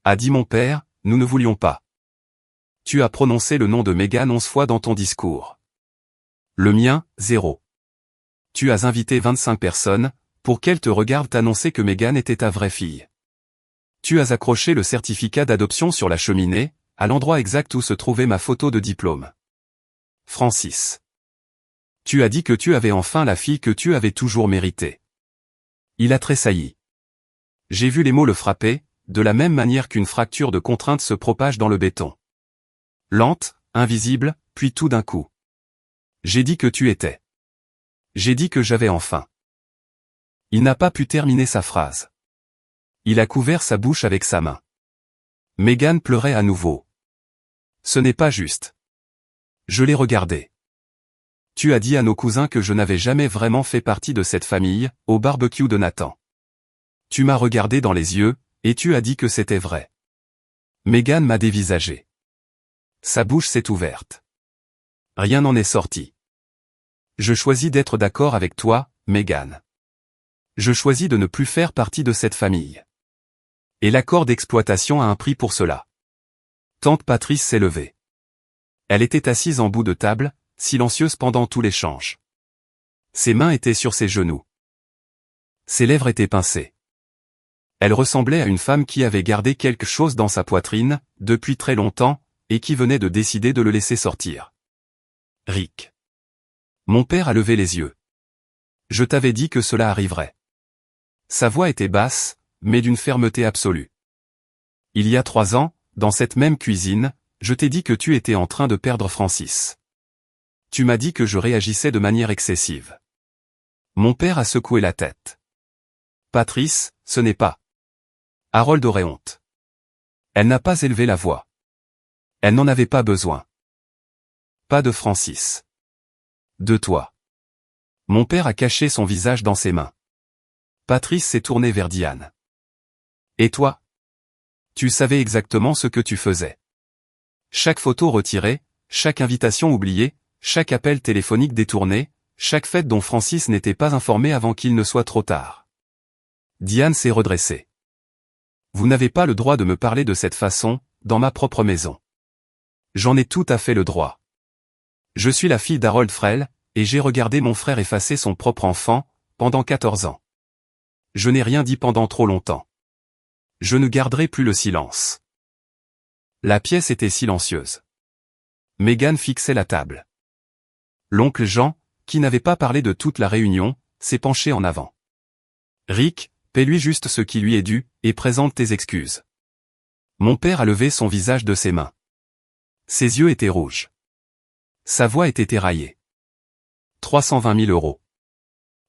A dit mon père, nous ne voulions pas. Tu as prononcé le nom de Meghan 11 fois dans ton discours. Le mien, 0. Tu as invité 25 personnes, pour qu'elles te regardent t'annoncer que Meghan était ta vraie fille. Tu as accroché le certificat d'adoption sur la cheminée, à l'endroit exact où se trouvait ma photo de diplôme. Francis. Tu as dit que tu avais enfin la fille que tu avais toujours méritée. Il a tressailli. J'ai vu les mots le frapper, de la même manière qu'une fracture de contrainte se propage dans le béton. Lente, invisible, puis tout d'un coup. J'ai dit que tu étais. J'ai dit que j'avais enfin. Il n'a pas pu terminer sa phrase. Il a couvert sa bouche avec sa main. Meghan pleurait à nouveau. Ce n'est pas juste. Je l'ai regardé. Tu as dit à nos cousins que je n'avais jamais vraiment fait partie de cette famille, au barbecue de Nathan. Tu m'as regardé dans les yeux, et tu as dit que c'était vrai. Meghan m'a dévisagé. Sa bouche s'est ouverte. Rien n'en est sorti. Je choisis d'être d'accord avec toi, Meghan. Je choisis de ne plus faire partie de cette famille. Et l'accord d'exploitation a un prix pour cela. Tante Patrice s'est levée. Elle était assise en bout de table, silencieuse pendant tout l'échange. Ses mains étaient sur ses genoux. Ses lèvres étaient pincées. Elle ressemblait à une femme qui avait gardé quelque chose dans sa poitrine, depuis très longtemps, et qui venait de décider de le laisser sortir. Rick. Mon père a levé les yeux. Je t'avais dit que cela arriverait. Sa voix était basse, mais d'une fermeté absolue. Il y a 3 ans, dans cette même cuisine, je t'ai dit que tu étais en train de perdre Francis. Tu m'as dit que je réagissais de manière excessive. Mon père a secoué la tête. Patrice, ce n'est pas. Harold aurait honte. Elle n'a pas élevé la voix. Elle n'en avait pas besoin. Pas de Francis. De toi. Mon père a caché son visage dans ses mains. Patrice s'est tourné vers Diane. Et toi? Tu savais exactement ce que tu faisais. Chaque photo retirée, chaque invitation oubliée, chaque appel téléphonique détourné, chaque fête dont Francis n'était pas informé avant qu'il ne soit trop tard. Diane s'est redressée. Vous n'avez pas le droit de me parler de cette façon, dans ma propre maison. J'en ai tout à fait le droit. Je suis la fille d'Harold Frell, et j'ai regardé mon frère effacer son propre enfant, pendant 14 ans. Je n'ai rien dit pendant trop longtemps. Je ne garderai plus le silence. La pièce était silencieuse. Meghan fixait la table. L'oncle Jean, qui n'avait pas parlé de toute la réunion, s'est penché en avant. Rick, paie-lui juste ce qui lui est dû, et présente tes excuses. Mon père a levé son visage de ses mains. Ses yeux étaient rouges. Sa voix était éraillée. 320 000 euros.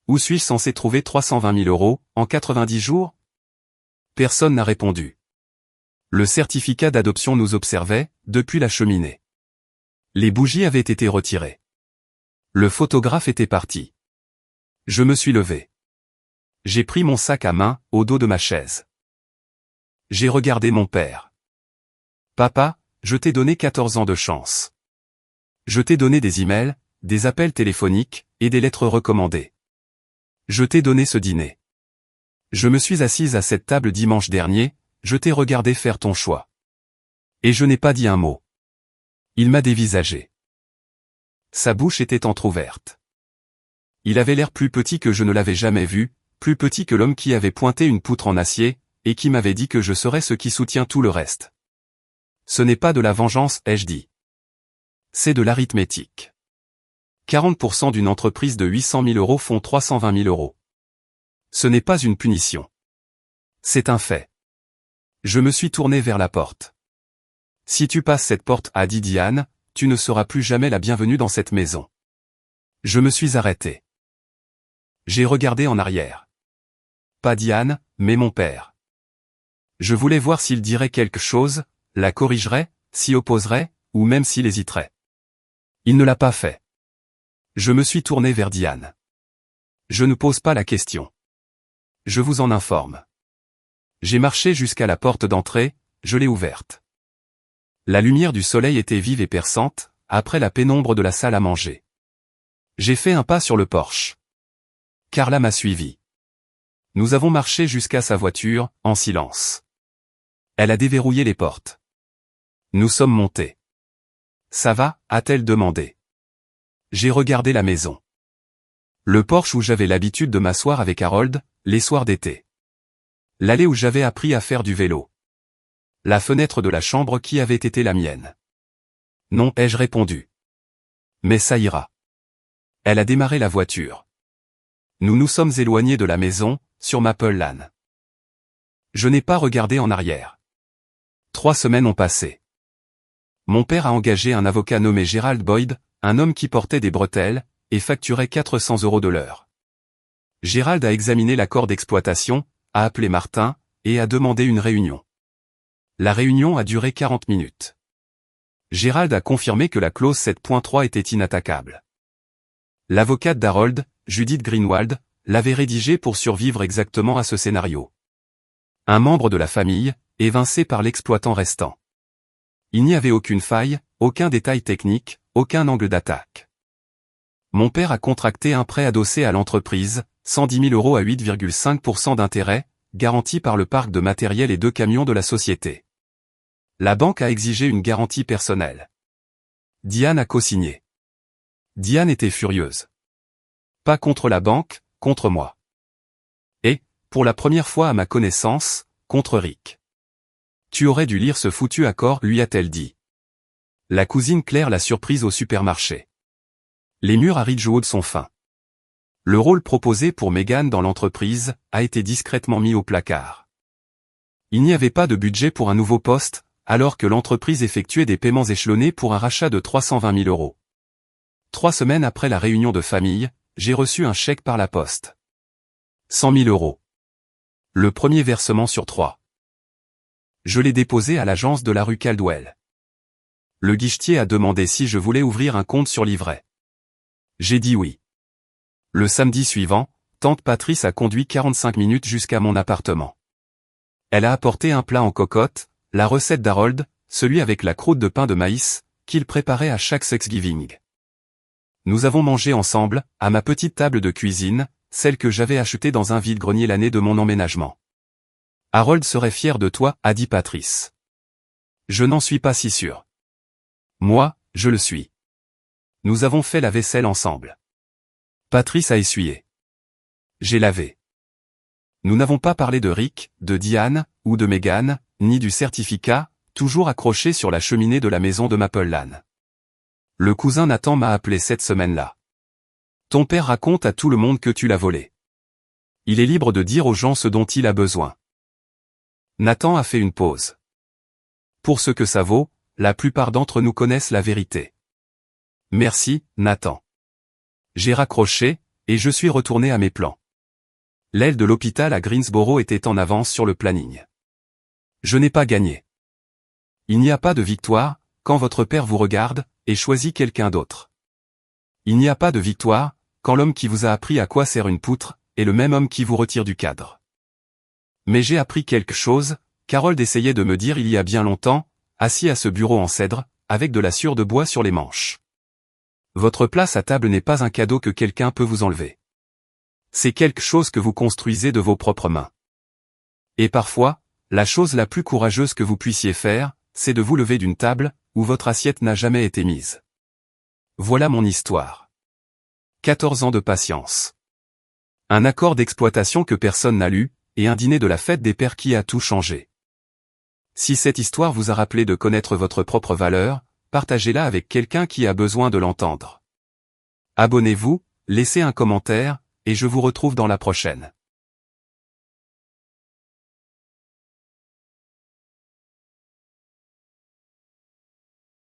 Où suis-je censé trouver 320 000 euros, en 90 jours? Personne n'a répondu. Le certificat d'adoption nous observait, depuis la cheminée. Les bougies avaient été retirées. Le photographe était parti. Je me suis levé. J'ai pris mon sac à main, au dos de ma chaise. J'ai regardé mon père. Papa, je t'ai donné 14 ans de chance. Je t'ai donné des emails, des appels téléphoniques, et des lettres recommandées. Je t'ai donné ce dîner. Je me suis assise à cette table dimanche dernier, je t'ai regardé faire ton choix. Et je n'ai pas dit un mot. Il m'a dévisagé. Sa bouche était entr'ouverte. Il avait l'air plus petit que je ne l'avais jamais vu, plus petit que l'homme qui avait pointé une poutre en acier, et qui m'avait dit que je serais ce qui soutient tout le reste. Ce n'est pas de la vengeance, ai-je dit. C'est de l'arithmétique. 40% d'une entreprise de 800 000 euros font 320 000 euros. Ce n'est pas une punition. C'est un fait. Je me suis tourné vers la porte. Si tu passes cette porte, a dit Diane, tu ne seras plus jamais la bienvenue dans cette maison. Je me suis arrêté. J'ai regardé en arrière. Pas Diane, mais mon père. Je voulais voir s'il dirait quelque chose, la corrigerait, s'y opposerait, ou même s'il hésiterait. Il ne l'a pas fait. Je me suis tourné vers Diane. Je ne pose pas la question. Je vous en informe. J'ai marché jusqu'à la porte d'entrée, je l'ai ouverte. La lumière du soleil était vive et perçante, après la pénombre de la salle à manger. J'ai fait un pas sur le porche. Carla m'a suivi. Nous avons marché jusqu'à sa voiture, en silence. Elle a déverrouillé les portes. Nous sommes montés. Ça va, a-t-elle demandé. J'ai regardé la maison. Le porche où j'avais l'habitude de m'asseoir avec Harold, les soirs d'été. L'allée où j'avais appris à faire du vélo. La fenêtre de la chambre qui avait été la mienne. Non, ai-je répondu. Mais ça ira. Elle a démarré la voiture. Nous nous sommes éloignés de la maison, sur Maple Lane. Je n'ai pas regardé en arrière. 3 semaines ont passé. Mon père a engagé un avocat nommé Gerald Boyd, un homme qui portait des bretelles, et facturait 400 € de l'heure. Gerald a examiné l'accord d'exploitation, a appelé Martin, et a demandé une réunion. La réunion a duré 40 minutes. Gerald a confirmé que la clause 7.3 était inattaquable. L'avocate d'Harold, Judith Greenwald, l'avait rédigée pour survivre exactement à ce scénario. Un membre de la famille, évincé par l'exploitant restant. Il n'y avait aucune faille, aucun détail technique, aucun angle d'attaque. Mon père a contracté un prêt adossé à l'entreprise, 110 000 € à 8,5% d'intérêt, garanti par le parc de matériel et 2 camions de la société. La banque a exigé une garantie personnelle. Diane a co-signé. Diane était furieuse. Pas contre la banque, contre moi. Et, pour la première fois à ma connaissance, contre Rick. Tu aurais dû lire ce foutu accord, lui a-t-elle dit. La cousine Claire l'a surprise au supermarché. Les murs à Ridgewood sont fins. Le rôle proposé pour Meghan dans l'entreprise a été discrètement mis au placard. Il n'y avait pas de budget pour un nouveau poste, alors que l'entreprise effectuait des paiements échelonnés pour un rachat de 320 000 €. 3 semaines après la réunion de famille, j'ai reçu un chèque par la poste. 100 000 €. Le premier versement sur 3. Je l'ai déposé à l'agence de la rue Caldwell. Le guichetier a demandé si je voulais ouvrir un compte sur livret. J'ai dit oui. Le samedi suivant, tante Patrice a conduit 45 minutes jusqu'à mon appartement. Elle a apporté un plat en cocotte, la recette d'Harold, celui avec la croûte de pain de maïs, qu'il préparait à chaque Thanksgiving. Nous avons mangé ensemble, à ma petite table de cuisine, celle que j'avais achetée dans un vide-grenier l'année de mon emménagement. Harold serait fier de toi, a dit Patrice. Je n'en suis pas si sûr. Moi, je le suis. Nous avons fait la vaisselle ensemble. Patrice a essuyé. J'ai lavé. Nous n'avons pas parlé de Rick, de Diane, ou de Megan, ni du certificat, toujours accroché sur la cheminée de la maison de Maple Lane. Le cousin Nathan m'a appelé cette semaine-là. Ton père raconte à tout le monde que tu l'as volé. Il est libre de dire aux gens ce dont il a besoin. Nathan a fait une pause. Pour ce que ça vaut, la plupart d'entre nous connaissent la vérité. Merci, Nathan. J'ai raccroché, et je suis retourné à mes plans. L'aile de l'hôpital à Greensboro était en avance sur le planning. Je n'ai pas gagné. Il n'y a pas de victoire, quand votre père vous regarde, et choisit quelqu'un d'autre. Il n'y a pas de victoire, quand l'homme qui vous a appris à quoi sert une poutre, est le même homme qui vous retire du cadre. Mais j'ai appris quelque chose, qu'Harold essayait de me dire il y a bien longtemps, assis à ce bureau en cèdre, avec de la sciure de bois sur les manches. Votre place à table n'est pas un cadeau que quelqu'un peut vous enlever. C'est quelque chose que vous construisez de vos propres mains. Et parfois, la chose la plus courageuse que vous puissiez faire, c'est de vous lever d'une table, où votre assiette n'a jamais été mise. Voilà mon histoire. 14 ans de patience. Un accord d'exploitation que personne n'a lu, et un dîner de la fête des pères qui a tout changé. Si cette histoire vous a rappelé de connaître votre propre valeur, partagez-la avec quelqu'un qui a besoin de l'entendre. Abonnez-vous, laissez un commentaire, et je vous retrouve dans la prochaine.